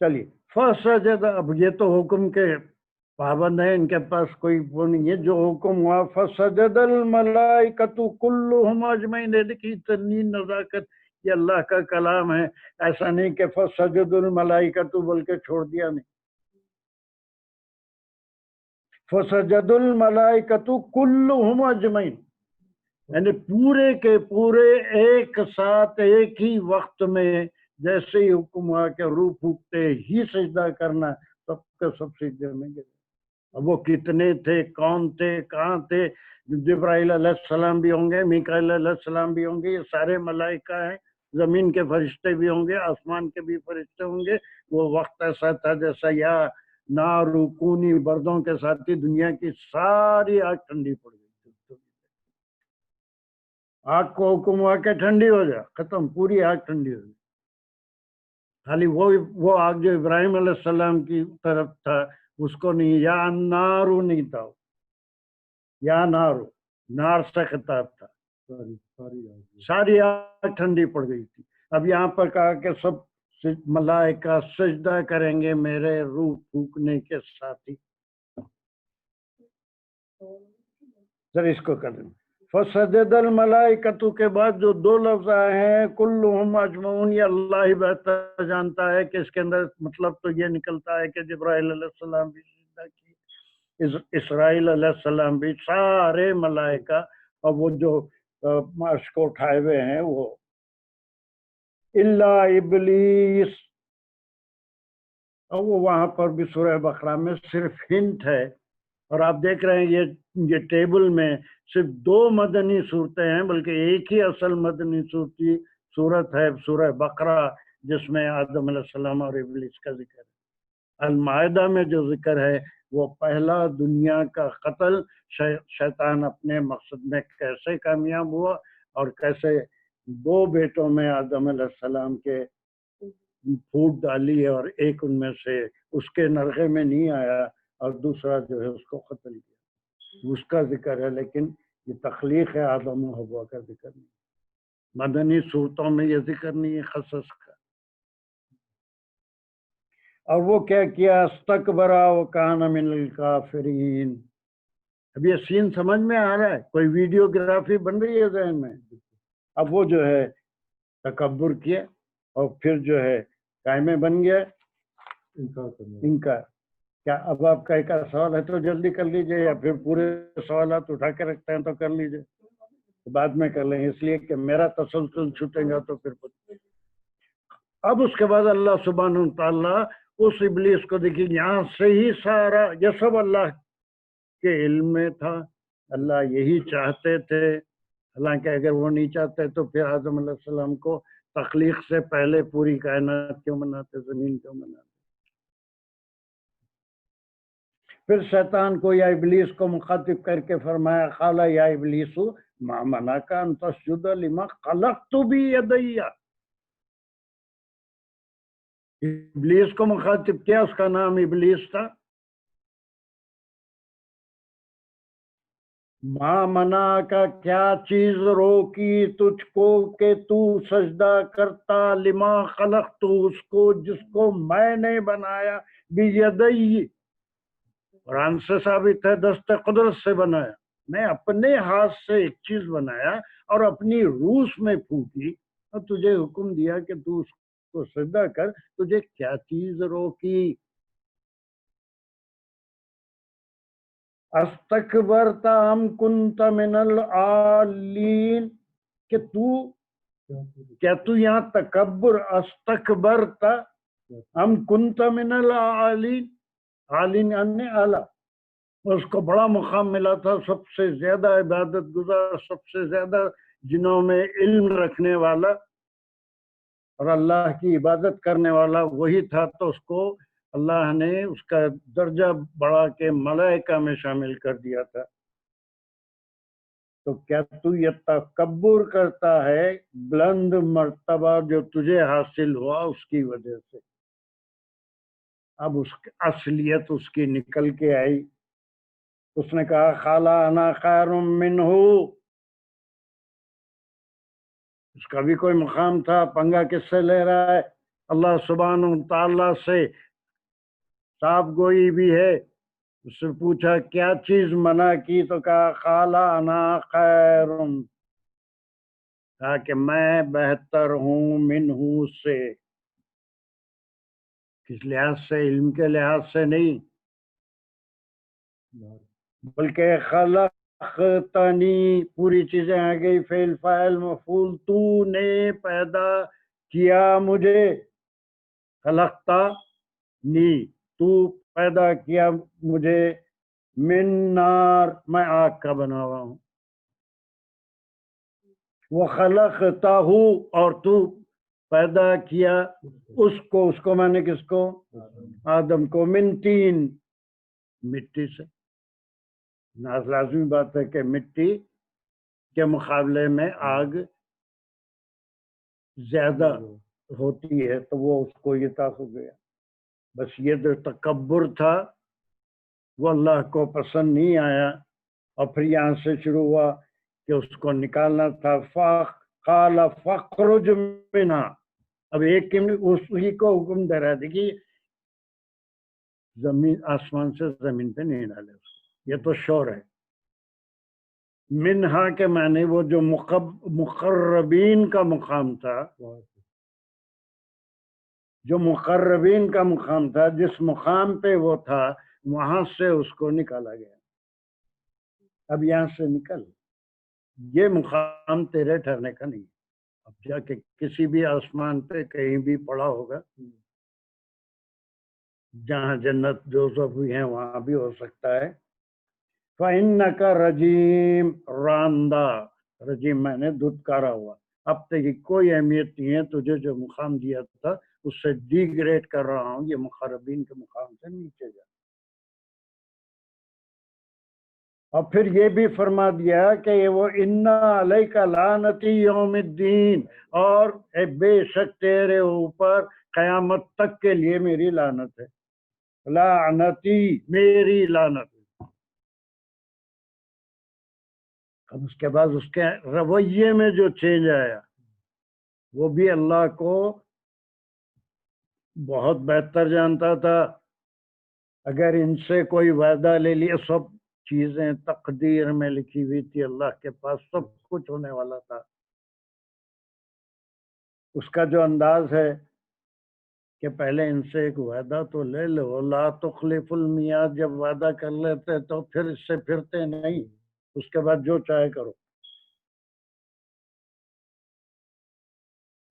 چلیے فسجد. اب یہ تو حکم کے پابند ہیں، ان کے پاس کوئی وہ نہیں ہے. جو حکم ہوا فسجد الملائکۃ کلھم اجمعین. دیکھیے اتنی نزاکت، یہ اللہ کا کلام ہے. ایسا نہیں کہ فسجد الملائکۃ بول کے چھوڑ دیا، نہیں. فسجد الملائکۃ کلھم اجمعین، یعنی پورے کے پورے ایک ساتھ ایک ہی وقت میں جیسے ہی حکم ہوا کہ روح پھونکتے ہی سجدہ کرنا، سب کے سب سجدے میں گئے. اب وہ کتنے تھے، کون تھے، کہاں تھے؟ جبرائیل علیہ السلام بھی ہوں گے، میکائیل علیہ السلام بھی ہوں گے، یہ سارے ملائکہ ہیں. زمین کے فرشتے بھی ہوں گے، آسمان کے بھی فرشتے ہوں گے. وہ وقت ایسا تھا جیسا یا نار کونی بردوں کے ساتھ ہی دنیا کی ساری آگ ٹھنڈی پڑ گئی. آگ کو حکم ہوا کہ ٹھنڈی ہو جائے، ختم، پوری آگ ٹھنڈی ہو گئی. خالی وہ آگ جو ابراہیم علیہ السلام کی طرف تھا اس کو نہیں، یا نارو نہیں تھا، یا نارو، نار سے خطاب تھا. ساری آگ ٹھنڈی پڑ گئی تھی. اب یہاں پر کہا کہ سب ملائکہ سجدہ کریں گے میرے روح پھونکنے کے ساتھ ہی. سر اس کو کر دیں. فسجد الملائکۃ کے بعد جو دو لفظ آئے ہیں کلھم اجمعون، یہ اللہ ہی بہتر جانتا ہے کہ اس کے اندر مطلب تو یہ نکلتا ہے کہ جبرائیل علیہ السلام بھی سجدہ کی، اسرائیل علیہ السلام بھی، سارے ملائکہ. اور وہ جو عرش کو اٹھائے ہوئے ہیں وہ الا ابلیس. اور وہ وہاں پر بھی سورہ بقرہ میں صرف ہنٹ ہے. اور آپ دیکھ رہے ہیں یہ ٹیبل میں صرف 2 مدنی صورتیں ہیں، بلکہ ایک ہی اصل مدنی صورت ہے سورہ بقرہ جس میں آدم علیہ السلام اور ابلیس کا ذکر ہے. المائدہ میں جو ذکر ہے وہ پہلا دنیا کا قتل، شیطان اپنے مقصد میں کیسے کامیاب ہوا اور کیسے 2 بیٹوں میں آدم علیہ السلام کے پھوٹ ڈالی اور ایک ان میں سے اس کے نرغے میں نہیں آیا اور دوسرا جو ہے اس کو قتل کیا. اس کا ذکر ہے، لیکن یہ تخلیق ہے آدم و حوا کا ذکر نہیں، مدنی صورتوں میں یہ ذکر نہیں ہے قصص کا۔ اور وہ کیا کیا، استکبرا وکان من الکافرین۔ اب یہ سین سمجھ میں آ رہا ہے، کوئی ویڈیوگرافی بن رہی ہے ذہن میں؟ اب وہ جو ہے تکبر کیا اور پھر جو ہے قائمے بن گیا انکار۔ کیا اب آپ کا ایک سوال ہے تو جلدی کر لیجئے، یا پھر پورے سوالات اٹھا کے رکھتے ہیں تو کر لیجئے، بعد میں کر لیں، اس لیے کہ میرا تسلسل چھوٹے گا تو پھر اب اس کے بعد اللہ سبحانہ وتعالیٰ اس ابلیس کو دیکھیے، یہاں سے ہی سارا یہ سب اللہ کے علم میں تھا، اللہ یہی چاہتے تھے، حالانکہ اگر وہ نہیں چاہتے تو پھر آدم علیہ السلام کو تخلیق سے پہلے پوری کائنات کیوں بناتے، زمین کیوں بناتے؟ پھر شیطان کو یا ابلیس کو مخاطب کر کے فرمایا، قال یا ابلیس ما منعک ان تسجد لما خلقت بیدی۔ ابلیس کو مخاطب کیا، اس کا نام ابلیس تھا۔ ما منع کا کیا چیز روکی تجھ کو کہ تو سجدہ کرتا، لما خلقت اس کو جس کو میں نے بنایا، بیدی، قرآن سے ثابت ہے دست قدرت سے بنایا، میں اپنے ہاتھ سے ایک چیز بنایا اور اپنی روح میں پھونکی اور تجھے حکم دیا کہ تو اس کو سجدہ کر، تجھے کیا چیز روکی؟ استکبرت ام کنت من العالین، کہ کیا تو یہاں تکبر، استکبرت ام کنت من العالین، عالین یعنی اعلیٰ، اس کو بڑا مقام ملا تھا، سب سے زیادہ عبادت گزار، سب سے زیادہ جنوں میں علم رکھنے والا اور اللہ کی عبادت کرنے والا وہی تھا، تو اس کو اللہ نے اس کا درجہ بڑھا کے ملائکہ میں شامل کر دیا تھا۔ تو کیا تو یہ تکبر کرتا ہے بلند مرتبہ جو تجھے حاصل ہوا اس کی وجہ سے؟ اب اس کی اصلیت اس کی نکل کے آئی، اس نے کہا قال انا خیر منہ، اس کا بھی کوئی مقام تھا، پنگا کس سے لے رہا ہے؟ اللہ سبحانہ تعالیٰ سے صاف گوئی بھی ہے۔ اس سے پوچھا کیا چیز منع کی، تو کہا قال انا خیر، کہا کہ میں بہتر ہوں منہ سے، کس لحاظ سے؟ علم کے لحاظ سے نہیں، بلکہ خلقتنی، پوری چیزیں آ گئی، فعل فاعل مفعول، تو نے پیدا کیا مجھے، خلقتا نی، تو پیدا کیا مجھے، من نار، میں آگ کا بنا ہوا ہوں، وخلقتہ، اور تو پیدا کیا اس کو میں نے کس کو؟ آدم کو، من تین، مٹی سے۔ لازمی بات ہے کہ مٹی کے مقابلے میں آگ زیادہ ہوتی ہے، تو وہ اس کو یہ تاثر گیا۔ بس یہ جو تکبر تھا وہ اللہ کو پسند نہیں آیا، اور پھر یہاں سے شروع ہوا کہ اس کو نکالنا تھا، قال فاخرج منہا، اب ایک اسی کو حکم دے رہا ہے، دیکھیے زمین آسمان سے زمین پہ نہیں ڈالے اس کو، یہ تو شور ہے۔ منہا کے معنی وہ جو مقربین کا مقام تھا، جو مقربین کا مقام تھا، جس مقام پہ وہ تھا وہاں سے اس کو نکالا گیا، اب یہاں سے نکل، یہ مقام تیرے ٹھہرنے کا نہیں، اب جا کے کسی بھی آسمان پہ کہیں بھی پڑا ہوگا، جہاں جنت دوزخ بھی ہیں وہاں بھی ہو سکتا ہے۔ فَإِنَّكَ رَجِيمٌ، راندہ، رجیم میں نے دھتکارا ہوا، اب تک کی کوئی اہمیت نہیں ہے، تجھے جو مقام دیا تھا اس سے ڈی گریڈ کر رہا ہوں، یہ مقربین کے مقام سے نیچے جا۔ اور پھر یہ بھی فرما دیا کہ وہ اِنَّ عَلَيْكَ لَعْنَتِي يَوْمِ الدِّينِ، اور بے شک تیرے اوپر قیامت تک کے لیے میری لعنت ہے، لعنتی، میری لعنت۔ اب اس کے بعد اس کے رویے میں جو چینج آیا وہ بھی اللہ کو بہت بہتر جانتا تھا. اگر ان سے کوئی وعدہ لے لیا، سب چیزیں تقدیر میں لکھی ہوئی تھی، اللہ کے پاس سب کچھ ہونے والا تھا. اس کا جو انداز ہے کہ پہلے ان سے ایک وعدہ تو لے لو، لا تخلف المیعاد، جب وعدہ کر لیتے تو پھر اس سے پھرتے نہیں، اس کے بعد جو چاہے کرو.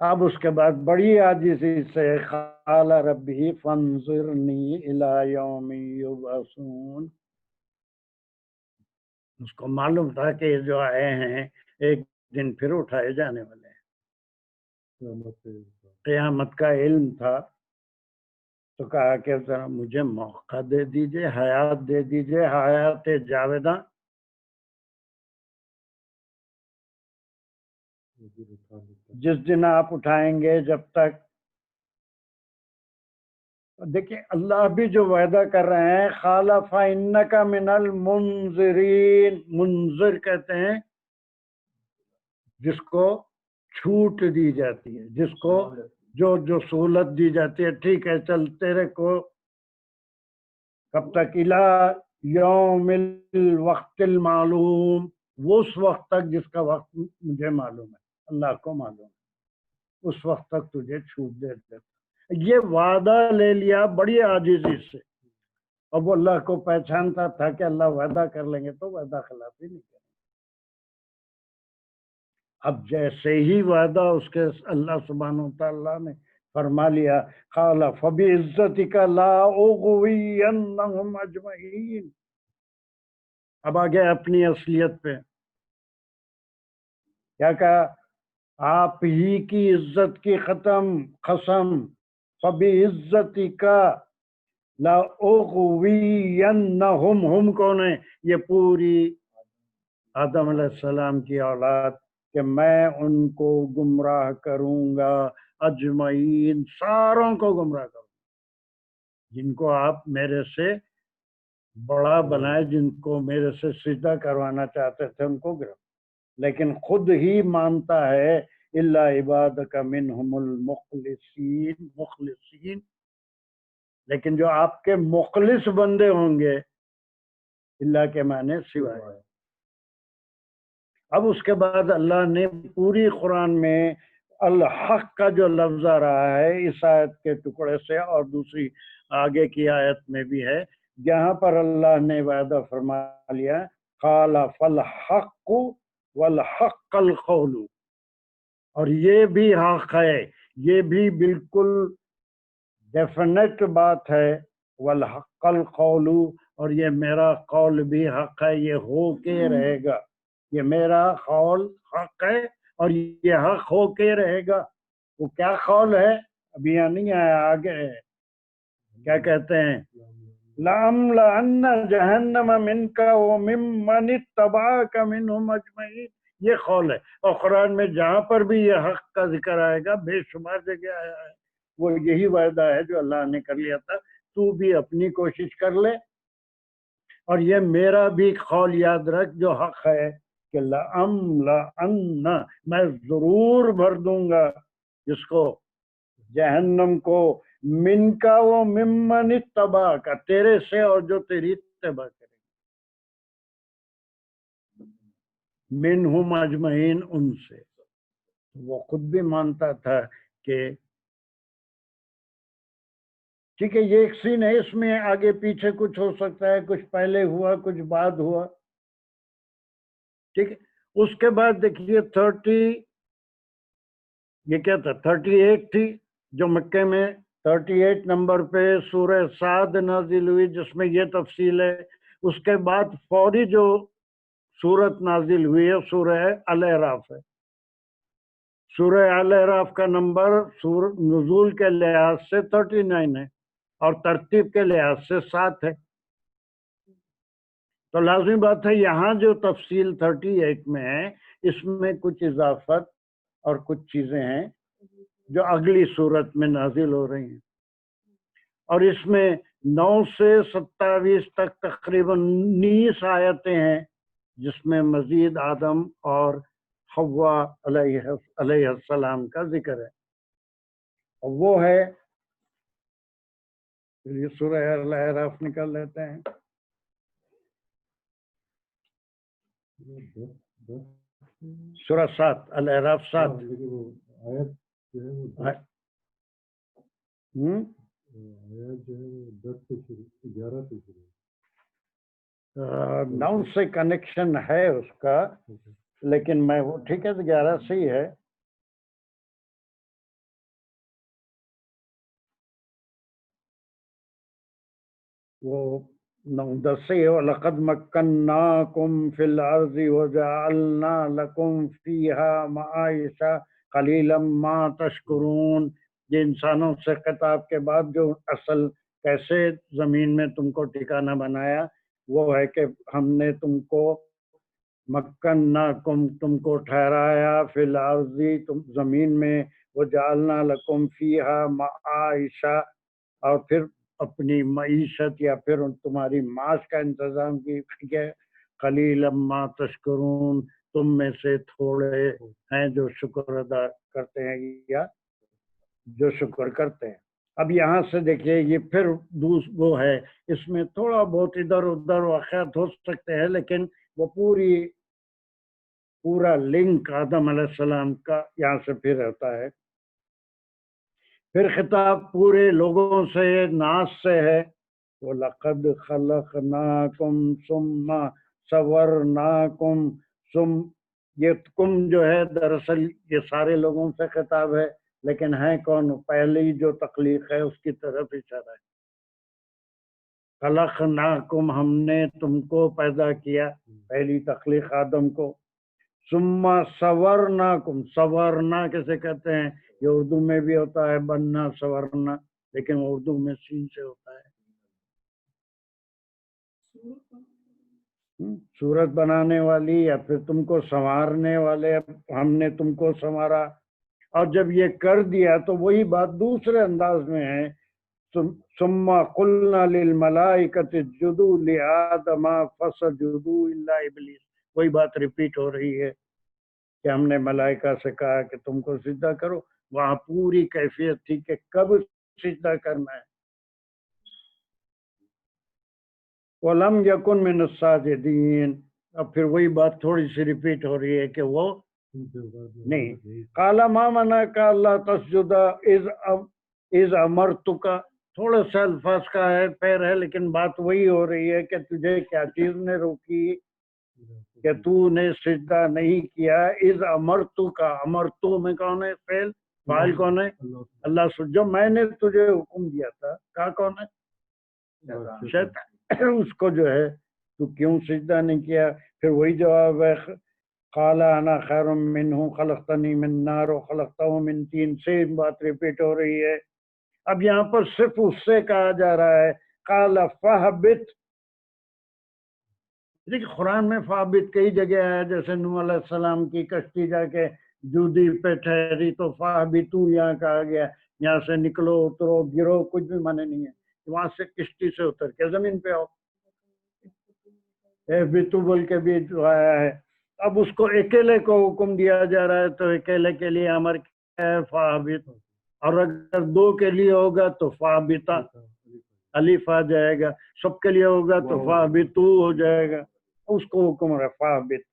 اب اس کے بعد بڑی عاجزی سے قال ربی فانظرنی الی یوم یبعثون. اس کو معلوم تھا کہ یہ جو آئے ہیں ایک دن پھر اٹھائے جانے والے ہیں، قیامت کا علم تھا. تو کہا کہ ذرا مجھے موقع دے دیجئے، حیات دے دیجئے، حیات جاویداں. جس دن آپ اٹھائیں گے، جب تک دیکھیں اللہ بھی جو وعدہ کر رہے ہیں، قال فإنک من المنذرین. منذر کہتے ہیں جس کو چھوٹ دی جاتی ہے، جس کو جو سہولت دی جاتی ہے، ٹھیک ہے چل تیرے کو کب تک، الی یوم الوقت المعلوم، وہ اس وقت تک جس کا وقت مجھے معلوم ہے، اللہ کو معلوم ہے، اس وقت تک تجھے چھوٹ دے دیتا. یہ وعدہ لے لیا بڑی عاجزی سے. اب وہ اللہ کو پہچانتا تھا کہ اللہ وعدہ کر لیں گے تو وعدہ خلافی نہیں کریں. اب جیسے ہی وعدہ اس کے اللہ سبحانہ وتعالیٰ نے فرما لیا، قال فبعزتک لا اغوینہم اجمعین. اب آگے اپنی اصلیت پہ کیا کہا، آپ ہی کی عزت کی قسم، فبعزتک لا اغوینہم، ہم کون ہے؟ یہ پوری آدم علیہ السلام کی اولاد، کہ میں ان کو گمراہ کروں گا، اجمعین، ساروں کو گمراہ کروں گا. جن کو آپ میرے سے بڑا بنائے، جن کو میرے سے سجدہ کروانا چاہتے تھے، ان کو گرفت، لیکن خود ہی مانتا ہے الا عبادک منہم المخلصین، مخلصین، لیکن جو آپ کے مخلص بندے ہوں گے، اللہ کے معنی سوائے. اب اس کے بعد اللہ نے پوری قرآن میں الحق کا جو لفظ آ رہا ہے اس آیت کے ٹکڑے سے، اور دوسری آگے کی آیت میں بھی ہے، جہاں پر اللہ نے وعدہ فرما لیا قال فالحق والحق القول، اور یہ بھی حق ہے، یہ بھی بالکل ڈیفینیٹ بات ہے، والحق القول، اور یہ میرا قول بھی حق ہے، یہ ہو کے رہے گا. یہ میرا قول حق ہے اور یہ حق ہو کے رہے گا. وہ کیا قول ہے ابھی یہاں نہیں آیا، آگے ہے. کیا کہتے ہیں، لَأَمْلَأَنَّ جَهَنَّمَ مِنْكَ وَمِمَّنِ اتَّبَعَكَ مِنْهُمْ أَجْمَعِينَ. یہ قول ہے، اور قرآن میں جہاں پر بھی یہ حق کا ذکر آئے گا، بے شمار جگہ آیا ہے، وہ یہی وعدہ ہے جو اللہ نے کر لیا تھا. تو بھی اپنی کوشش کر لے، اور یہ میرا بھی قول یاد رکھ جو حق ہے کہ لَأَمْلَأَنَّ، میں ضرور بھر دوں گا جس کو، جہنم کو، من کا و ممن اتبع کا، تیرے سے اور جو تیری اتباع کرے، منہم اجمعین، ان سے. وہ خود بھی مانتا تھا کہ ٹھیک ہے یہ ایک سین ہے، اس میں آگے پیچھے کچھ ہو سکتا ہے، کچھ پہلے ہوا کچھ بعد ہوا، ٹھیک ہے. اس کے بعد دیکھیے یہ کیا تھا، 38 تھی جو مکے میں 38 نمبر پہ سورہ صاد نازل ہوئی، جس میں یہ تفصیل ہے. اس کے بعد فوری جو سورت نازل ہوئی ہے سورہ الاعراف ہے. سورہ الاعراف کا نمبر نزول کے لحاظ سے 39 ہے اور ترتیب کے لحاظ سے 7 ہے. تو لازمی بات ہے یہاں جو تفصیل 38 میں ہے، اس میں کچھ اضافت اور کچھ چیزیں ہیں جو اگلی صورت میں نازل ہو رہی ہیں، اور اس میں 9 سے 27 تک تقریباً 19 آیتیں ہیں جس میں مزید آدم اور حوا علیہ السلام کا ذکر ہے، اور وہ ہے، یہ سورہ الاعراف نکال لیتے ہیں، سورہ 7 الاعراف 7 9 سے کنیکشن ہے اس کا، لیکن میں وہ ٹھیک ہے 11 سے ہی ہے۔ وہ 9-10 سے ہے، وَلَقَدْ مَكَّنَّاكُمْ فِي الْأَرْضِ وَجَعَلْنَا لَكُمْ فِيهَا مَعَائِشَ قَلِيلًا مَا تَشْكُرُونَ۔ یہ انسانوں سے خطاب کے بعد جو اصل کیسے زمین میں تم کو ٹھکانہ بنایا، وہ ہے کہ ہم نے تم کو مکناکم، تم کو ٹھہرایا، فی الارض، تم زمین میں، وجعلنا لکم فیہا معائش، اور پھر اپنی معیشت یا پھر تمہاری معاش کا انتظام کیا، قلیلا ما تشکرون، تم میں سے تھوڑے ہیں جو شکر ادا کرتے ہیں یا جو شکر کرتے ہیں۔ اب یہاں سے دیکھیے یہ پھر وہ ہے، اس میں تھوڑا بہت ادھر ادھر واقعات ہو سکتے ہیں، لیکن وہ پورا لنک آدم علیہ السلام کا یہاں سے پھر ہوتا ہے۔ پھر خطاب پورے لوگوں سے، ناس سے ہے، وَلَقَدْ خَلَقْنَاكُمْ ثُمَّ صَوَّرْنَاكُمْ ثُمَّ، یہ کم جو ہے دراصل یہ سارے لوگوں سے خطاب ہے، لیکن ہے کون؟ پہلی جو تخلیق ہے اس کی طرف اشارہ ہے۔ خلقناکم، ہم نے تم کو پیدا کیا، پہلی تخلیق آدم کو، ثم صورناکم، صورنا کیسے کہتے ہیں؟ یہ اردو میں بھی ہوتا ہے بننا، صورنا، لیکن اردو میں سین سے ہوتا ہے۔ صورت بنانے والی یا پھر تم کو سنوارنے والے، ہم نے تم کو سنوارا، اور جب یہ کر دیا تو وہی بات دوسرے انداز میں ہے، ثم قلنا للملائکۃ اسجدوا لآدم فسجدوا الا ابلیس، وہی بات ریپیٹ ہو رہی ہے کہ ہم نے ملائکہ سے کہا کہ تم کو سجدہ کرو، وہاں پوری کیفیت تھی کہ کب سجدہ کرنا ہے۔ وَلَمْ يَكُنْ مِنَ السَّاجِدِينَ، اب پھر وہی بات تھوڑی سی ریپیٹ ہو رہی ہے کہ وہ نہیں۔ قَالَ مَا مَنَعَكَ أَلَّا تَسْجُدَ إِذْ أَمَرْتُكَ، تھوڑا سا الفاظ کا ہے پیر ہے، لیکن بات وہی ہو رہی ہے کہ تجھے کیا چیز نے روکی کہ تو نے سجدہ نہیں کیا۔ اذ امرتک، امرتو میں کون ہے؟ فعل، فاعل کون ہے؟ اللہ سے، جو میں نے تجھے حکم دیا تھا، کہا کون ہے؟ شیطان، اس کو جو ہے تو کیوں سجدہ نہیں کیا؟ پھر وہی جواب ہے، قال انا خیر منہ خلقتنی من نار وخلقتہ من طین، سیم بات ریپیٹ ہو رہی ہے۔ اب یہاں پر صرف اس سے کہا جا رہا ہے، قال فاہبط، دیکھیں قرآن میں فاہبط کئی جگہ ہے، جیسے نوح علیہ السلام کی کشتی جا کے جودی پہ ٹھہری تو فاہبطو یہاں کہا گیا، یہاں سے نکلو، اترو، گرو، کچھ بھی معنی نہیں ہے، وہاں سے کشتی سے اتر کے زمین پہ آؤ، اہبطوا بول کے بھی جو آیا ہے۔ اب اس کو اکیلے کو حکم دیا جا رہا ہے تو اکیلے کے لیے امر کیا ہے؟ فاہبط، اور اگر دو کے لیے ہوگا تو فاہبطا، الف آ جائے گا، سب کے لیے ہوگا تو فاہبطو ہو جائے گا، اس کو حکم ہے فاہبط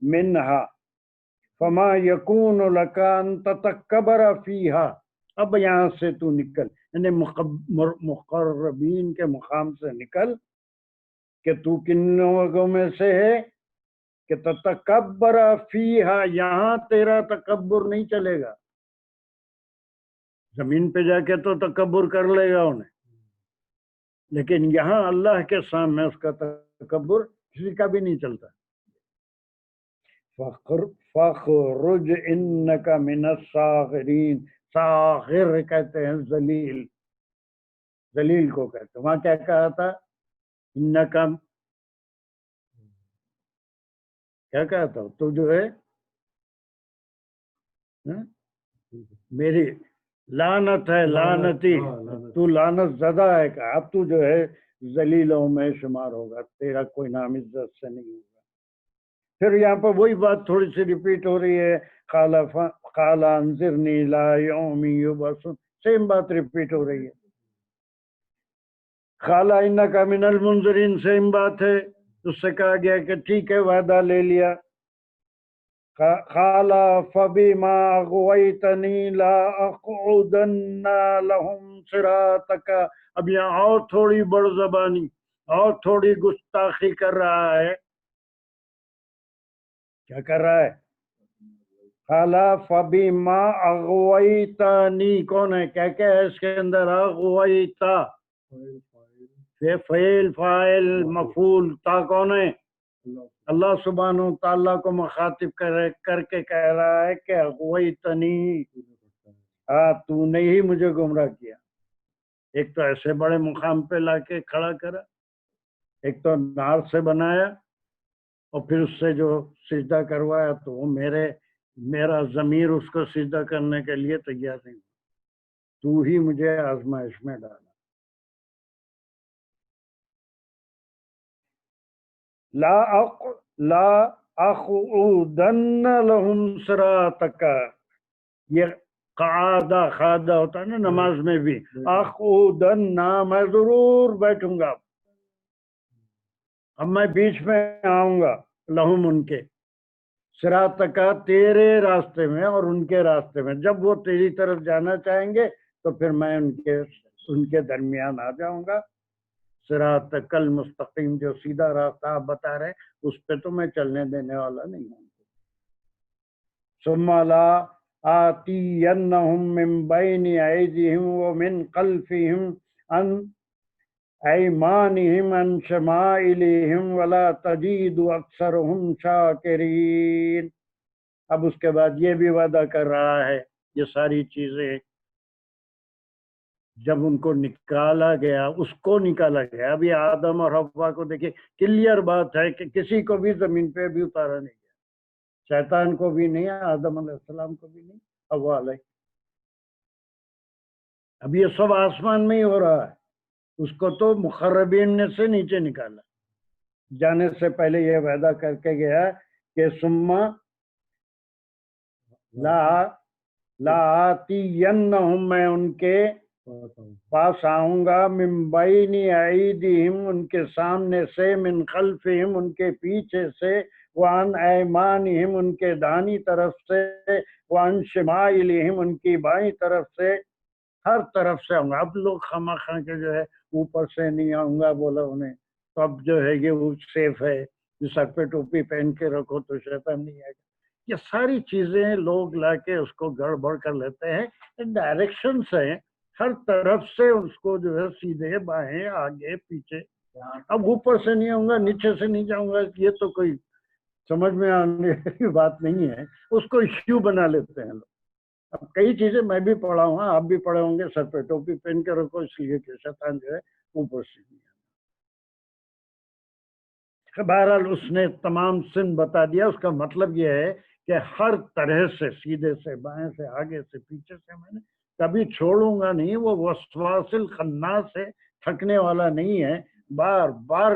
منہا فما یکون لک ان تتکبر فیہا، اب یہاں سے تو نکل، یعنی مقربین کے مقام سے نکل کہ تو کن لوگوں میں سے ہے کہ تتکبر فیہا، یہاں تیرا تکبر نہیں چلے گا، زمین پہ جا کے تو تکبر کر لے گا انہیں، لیکن یہاں اللہ کے سامنے اس کا تکبر کسی کا بھی نہیں چلتا۔ فَخْرُجْ إِنَّكَ مِنَ الصَّاغِرِينَ، صاغر کہتے ہیں ذلیل، ذلیل کو کہتے ہیں، وہاں کیا کہا تھا؟ انکا، کیا کہا تھا؟ تو جو ہے میری لعنت ہے، لعنتی، تو لعنت زدہ ہے، کہ اب تو جو ہے ذلیلوں میں شمار ہوگا، تیرا کوئی نام عزت سے نہیں ہوگا۔ پھر یہاں پر وہی بات تھوڑی سی ریپیٹ ہو رہی ہے، قال انذرنی الی یوم یبعثون، سیم بات ریپیٹ ہو رہی ہے. قال انک من المنذرین، سیم بات ہے. اس سے کہا گیا کہ ٹھیک ہے وعدہ لے لیا. قال فبما اغویتنی لا اقعدن لهم صراطک. اب یہاں اور تھوڑی بڑ زبانی اور تھوڑی گستاخی کر رہا ہے. کیا کر رہا ہے؟ قال فبما اغویتنی، کون ہے؟ کیا کیا ہے اس کے اندر؟ اغویتا، فعل فاعل مفعول، تا کون ہے؟ اللہ سبحانہ تعالیٰ کو مخاطب کر کے کہہ رہا ہے کہ اغویتنی، تو نے ہی مجھے گمراہ کیا. ایک تو ایسے بڑے مقام پہ لا کے کھڑا کرا، ایک تو نار سے بنایا، اور پھر اس سے جو سجدہ کروایا تو وہ میرا ضمیر اس کو سجدہ کرنے کے لیے تیار نہیں. تو ہی مجھے آزمائش میں ڈالا. لا اقعدن لهم صراطک، یہ قعدہ خادہ ہوتا ہے نا نماز میں بھی. اقعدن، میں ضرور بیٹھوں گا، اب میں بیچ میں آؤں گا. لہم، ان کے، صراطک، تیرے راستے میں اور ان کے راستے میں. جب وہ تیری طرف جانا چاہیں گے تو پھر میں ان کے درمیان آ جاؤں گا. صراطک المستقیم، جو سیدھا راستہ آپ بتا رہے اس پہ تو میں چلنے دینے والا نہیں ہوں. ثم لا آتینہم من بین ایدیہم ومن خلفہم عن ایمانہم عن شمائلہم ولا تجید اکثرہم شاکرین. اب اس کے بعد یہ بھی وعدہ کر رہا ہے یہ ساری چیزیں جب ان کو نکالا گیا، اس کو نکالا گیا. ابھی آدم اور حوا کو دیکھیں، کلیئر بات ہے کہ کسی کو بھی زمین پہ بھی اتارا نہیں گیا. شیطان کو بھی نہیں، آدم علیہ السلام کو بھی نہیں، حوا علیہ. اب یہ سب آسمان میں ہی ہو رہا ہے. اس کو تو مقربین نے سے نیچے نکالا. جانے سے پہلے یہ وعدہ کر کے گیا کہ ثم لا آتینہم، میں ان کے پاس آؤں گا، من بین ایدیہم، ان کے سامنے سے، من خلفہم، ان کے پیچھے سے، وعن ایمانہم، ان کے دانی طرف سے، وعن شمائلہم، ان کی بائیں طرف سے. ہر طرف سے آؤں گا. اب لوگ خواہ خواہ کے جو ہے اوپر سے نہیں آؤں گا بولا انہیں، تو اب جو ہے یہ وہ سیف ہے، سر پہ ٹوپی پہن کے رکھو تو شیطان نہیں آئے گا. یہ ساری چیزیں لوگ لا کے اس کو گڑبڑ کر لیتے ہیں. ڈائریکشنز ہیں ہر طرف سے، اس کو جو ہے سیدھے بائیں آگے پیچھے. اب اوپر سے نہیں آؤں گا، نیچے سے نہیں جاؤں گا، یہ تو کوئی سمجھ میں آنے کی بات نہیں ہے. اس کو ایشو بنا لیتے ہیں لوگ. اب کئی چیزیں میں بھی پڑھا ہوں، آپ بھی پڑھے ہوں گے، سر پہ ٹوپی پہن کے رکھو اس لیے کہ شیطان جو ہے اوپر سے نہیں. بہرحال اس نے تمام سن بتا دیا. اس کا مطلب یہ ہے کہ ہر طرح سے، سیدھے سے، بائیں سے، آگے سے، پیچھے سے، میں نے کبھی چھوڑوں گا نہیں. وہ وسواس الخناس سے تھکنے والا نہیں ہے، بار بار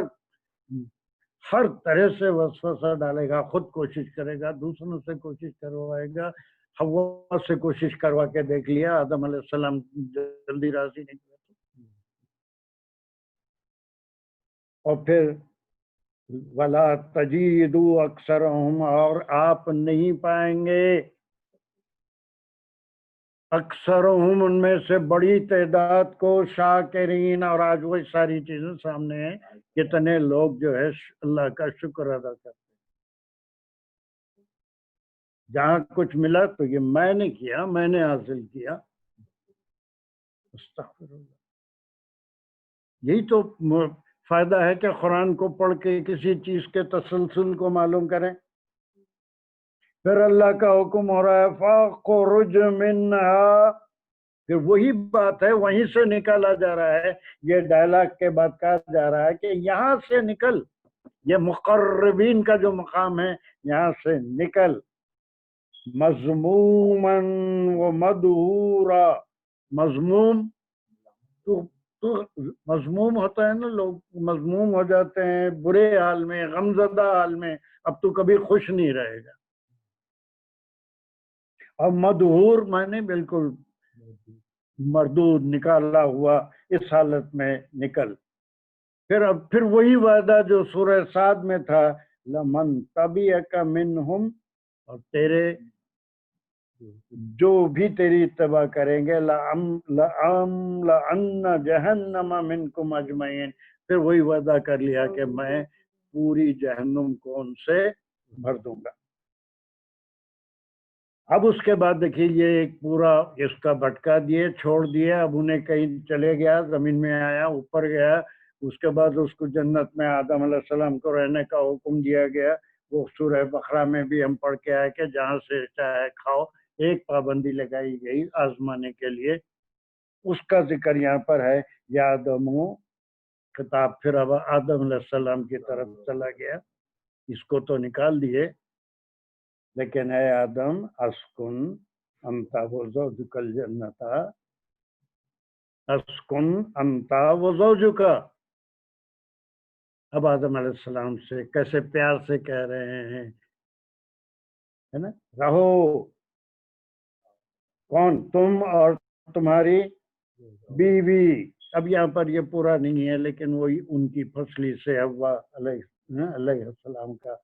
ہر طرح سے وسوسہ ڈالے گا. خود کوشش کرے گا، دوسروں سے کوشش کروائے گا. حوا سے کوشش کروا کے دیکھ لیا، آدم علیہ السلام جلدی راضی نہیں ہوئے. اور پھر ولا تجیدوا اکثرہم، اور آپ نہیں پائیں گے اکثرہم، ان میں سے بڑی تعداد کو، شاکرین. اور آج وہی ساری چیزیں سامنے ہیں، کتنے لوگ جو ہے اللہ کا شکر ادا کرتے. جہاں کچھ ملا تو یہ میں نے کیا، میں نے حاصل کیا. استغفر اللہ. یہی تو فائدہ ہے کہ قرآن کو پڑھ کے کسی چیز کے تسلسل کو معلوم کریں. پھر اللہ کا حکم ہو رہا ہے فَاخْرُجْ مِنْهَا، پھر وہی بات ہے، وہیں سے نکالا جا رہا ہے. یہ ڈائلاگ کے بعد کہا جا رہا ہے کہ یہاں سے نکل. یہ مقربین کا جو مقام ہے، یہاں سے نکل. مذموماً ومدحورا، مذموم، تو تو مذموم ہوتا ہے نا، لوگ مذموم ہو جاتے ہیں برے حال میں، غمزدہ حال میں، اب تو کبھی خوش نہیں رہے گا. اور مدہور معنی بالکل مردود، نکالا ہوا، اس حالت میں نکل. پھر وہی وعدہ جو سورہ صاد میں تھا، لمن تبعک منہم، اور تیرے جو بھی تیری اتباع کریں گے، لَأَمْلَأَنَّ جَهَنَّمَ مِنْكُمْ أَجْمَعِينَ، پھر وہی وعدہ کر لیا کہ میں پوری جہنم کو ان سے بھر دوں گا. اب اس کے بعد دیکھیے یہ ایک پورا اس کا بھٹکا دیے، چھوڑ دیا. اب انہیں کہیں چلے گیا، زمین میں آیا، اوپر گیا. اس کے بعد اس کو جنت میں آدم علیہ السلام کو رہنے کا حکم دیا گیا. وہ سورہ بقرہ میں بھی ہم پڑھ کے آئے کہ جہاں سے چاہے کھاؤ. ایک پابندی لگائی گئی آزمانے کے لیے، اس کا ذکر یہاں پر ہے. یا آدم، خطاب پھر اب آدم علیہ السلام کی طرف چلا گیا. اس کو تو نکال دیے، لیکن اے آدم اسکن انت وزوجک الجنت، اسکن انت وزوجک. اب آدم علیہ السلام سے کیسے پیار سے کہہ رہے ہیں، ہے نا، رہو. کون؟ تم اور تمہاری بیوی. اب یہاں پر یہ پورا نہیں ہے، لیکن وہی ان کی فصلی سے حوا علیہ السلام کا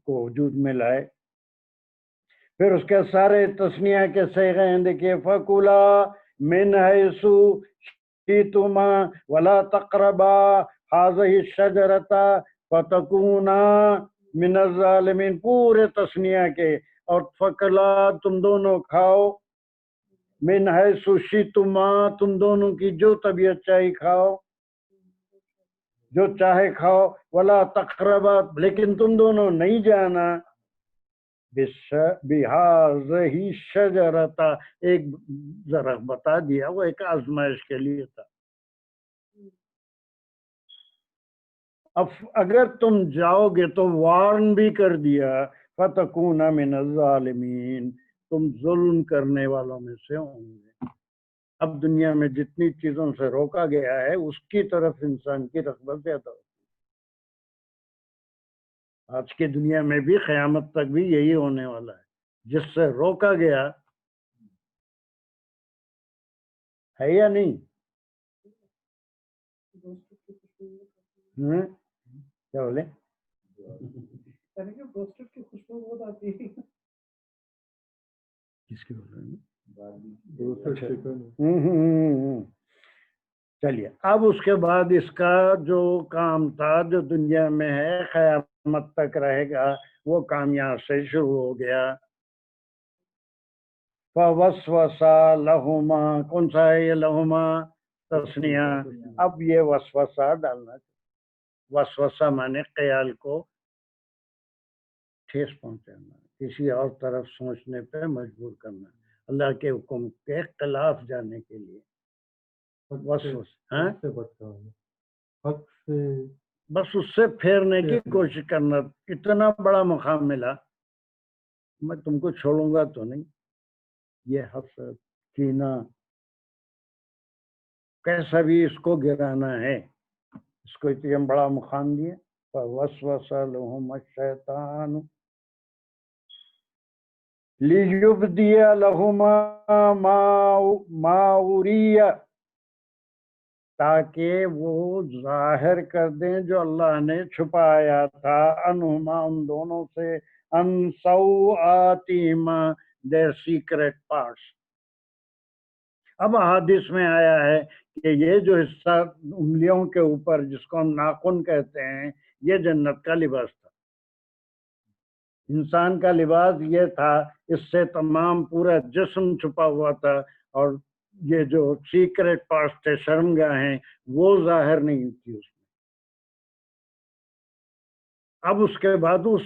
کو وجود میں لائے. پھر اس کے سارے تسنیہ کے صیغے ہیں. دیکھیے، فَكُلَا مِنْ حَيْثُ شِئْتُمَا وَلَا تَقْرَبَا هَٰذِهِ الشَّجَرَةَ فَتَكُونَا مِنَ الظَّالِمِينَ، پورے تسنیہ کے. اور فَكُلَا، تم دونوں کھاؤ، مِنْ حَيْثُ شِئْتُمَا، تم دونوں کی جو طبیعت چاہے کھاؤ، جو چاہے کھاؤ. وَلَا تَقْرَبَا، لیکن تم دونوں نہیں جانا. بِهَٰذِهِ الشَّجَرَةَ، ایک ذرا بتا دیا، وہ ایک آزمائش کے لیے تھا. اب اگر تم جاؤ گے تو وارن بھی کر دیا، فَتَكُونَ مِنَ الظَّالِمِينَ، تم ظلم کرنے والوں میں سے ہوں گے. اب دنیا میں جتنی چیزوں سے روکا گیا ہے، اس کی طرف انسان کی رغبت زیادہ ہوتی ہے. آج کی دنیا میں بھی قیامت تک بھی یہی ہونے والا ہے. جس سے روکا گیا ہے یا نہیں؟ کیا بولے؟ کس کی بول رہے ہیں؟ چلیے، اب اس کے بعد اس کا جو کام تھا، جو دنیا میں ہے قیامت تک رہے گا، وہ کام یہاں سے شروع ہو گیا. فَوَسْوَسَ لَهُمَا، کون سا ہے یہ لہما؟ تثنیہ. اب یہ وسوسہ ڈالنا، وسوسہ مانے خیال کو ٹھیس پہنچانا، کسی اور طرف سوچنے پہ مجبور کرنا، اللہ کے حکم کے خلاف جانے کے لیے. بس اس سے پھیرنے کی کوشش کرنا. اتنا بڑا مقام ملا، میں تم کو چھوڑوں گا تو نہیں. یہ حسد، کینہ، کیسا بھی اس کو گرانا ہے، اس کو اتنا بڑا مقام دیا. فَوَسْوَسَ لَهُمَا الشَّيْطَانُ لِيُبْدِيَ لَهُمَا مَا وُرِيَ، تاکہ وہ ظاہر کر دیں جو اللہ نے چھپایا تھا، انہما، ان دونوں سے، ان سوآتہما، their secret parts. اب حدیث میں آیا ہے کہ یہ جو حصہ انگلیوں کے اوپر جس کو ہم ناخن کہتے ہیں، یہ جنت کا لباس تھا. انسان کا لباس یہ تھا، اس سے تمام پورا جسم چھپا ہوا تھا، اور یہ جو سیکرٹ پارٹس تھے، شرمگاہیں، وہ ظاہر نہیں تھی اس میں. اب اس کے بعد اس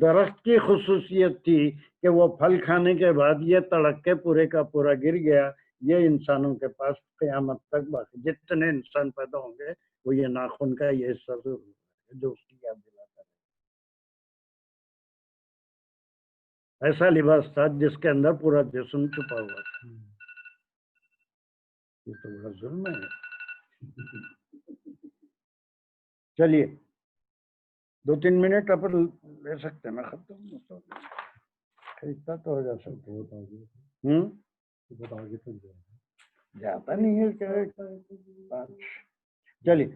درخت کی خصوصیت تھی کہ وہ پھل کھانے کے بعد یہ تڑک کے پورے کا پورا گر گیا. یہ انسانوں کے پاس قیامت تک باقی جتنے انسان پیدا ہوں گے، وہ یہ ناخن کا یہ حصہ ضرور ہے جو اس کی یاد دلاتا ہے. ایسا لباس تھا جس کے اندر پورا جسم چھپا ہوا تھا. یہ تو بڑا ظلم ہے. چلیے 2-3 منٹ اپن لے سکتے ہیں نا، ختم اتنا تو ہو جا سکتا جاتا نہیں ہے کیا. چلیے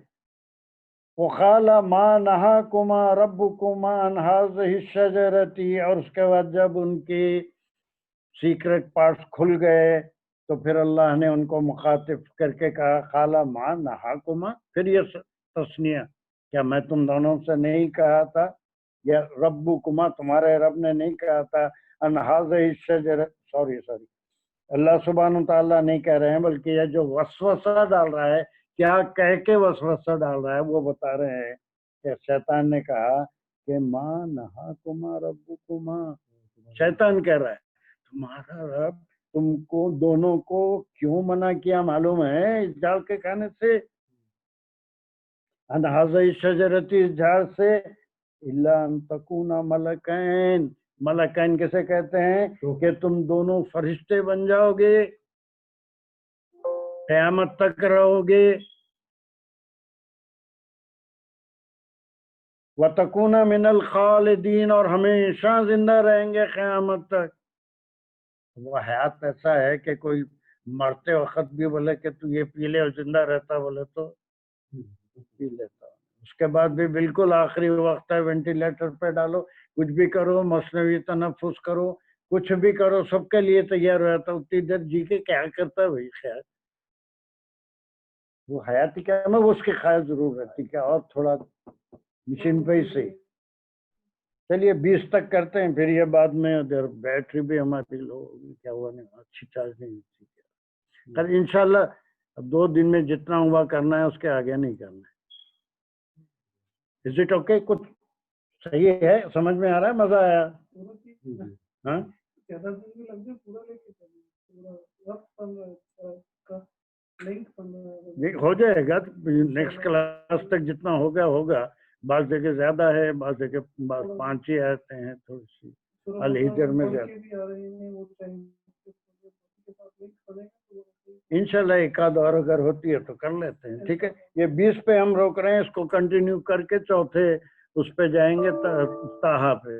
وقال ما نہاکما ربکما عن هذه الشجرۃ، اور اس کے بعد جب ان کی سیکرٹ پارٹس کھل گئے تو پھر اللہ نے ان کو مخاطب کر کے کہا قال ما نہاکما، پھر یہ تثنیہ، کیا میں تم دونوں سے نہیں کہا تھا، یا ربکما تمہارے رب نے نہیں کہا تھا، عن هذه الشجرۃ، سوری اللہ سبحانہ تعالیٰ نہیں کہہ رہے ہیں بلکہ یہ جو وسوسہ ڈال رہا ہے، کیا کہہ کے وسوسہ ڈال رہا ہے وہ بتا رہے ہیں کہ شیطان نے کہا کہ ما نہاکما ربکما، شیطان کہہ رہا ہے تمہارا رب تم کو دونوں کو کیوں منع کیا معلوم ہے اس جھاڑ کے کھانے سے، ان هذه الشجرۃ، اس جھاڑ سے، الا ان تکونا ملکین، ملکین کسے کہتے ہیں کہ تم دونوں فرشتے بن جاؤ گے، قیامت تک رہو گے، وَتَكُونَ مِنَ الْخَالِدِينَ، اور ہمیشہ زندہ رہیں گے قیامت تک. وہ حیات ایسا ہے کہ کوئی مرتے وقت بھی بولے کہ تو یہ پی لے اور زندہ رہتا بولے تو پی لیتا، اس کے بعد بھی بالکل آخری وقت ہے وینٹیلیٹر پہ ڈالو، کچھ بھی کرو، مصنوعی تنفس کرو، کچھ بھی کرو، سب کے لیے تیار رہتا، اتنی دیر جی کے کیا کرتا ہے وہی خیال، وہ حیاتی کیا میں وہ اس کی خواہش ضرور رہتی کہ اور تھوڑا مشین پہ ہی صحیح. چلیے 20 تک کرتے ہیں، پھر یہ بعد میں ادھر بیٹری بھی ہماری لو ہوگی، کیا ہوا نہیں اچھی چارج نہیں ہوتی، کل انشاءاللہ 2 دن میں جتنا ہوا کرنا ہے اس کے آگے نہیں کرنا ہے. Is it okay? کچھ صحیح ہے، سمجھ میں آ رہا ہے، مزہ آیا؟ ہاں ہو جائے گا نیکسٹ کلاس تک، جتنا ہوگا. بعض جگہ زیادہ ہے، بعض جگہ 5 ہی آتے ہیں، تھوڑی سی الحجر میں زیادہ. انشاءاللہ ایک آدھ اور اگر ہوتی ہے تو کر لیتے ہیں، ٹھیک ہے. یہ 20 پہ ہم روک رہے ہیں، اس کو کنٹینیو کر کے چوتھے اس پہ جائیں گے، تاہا پہ.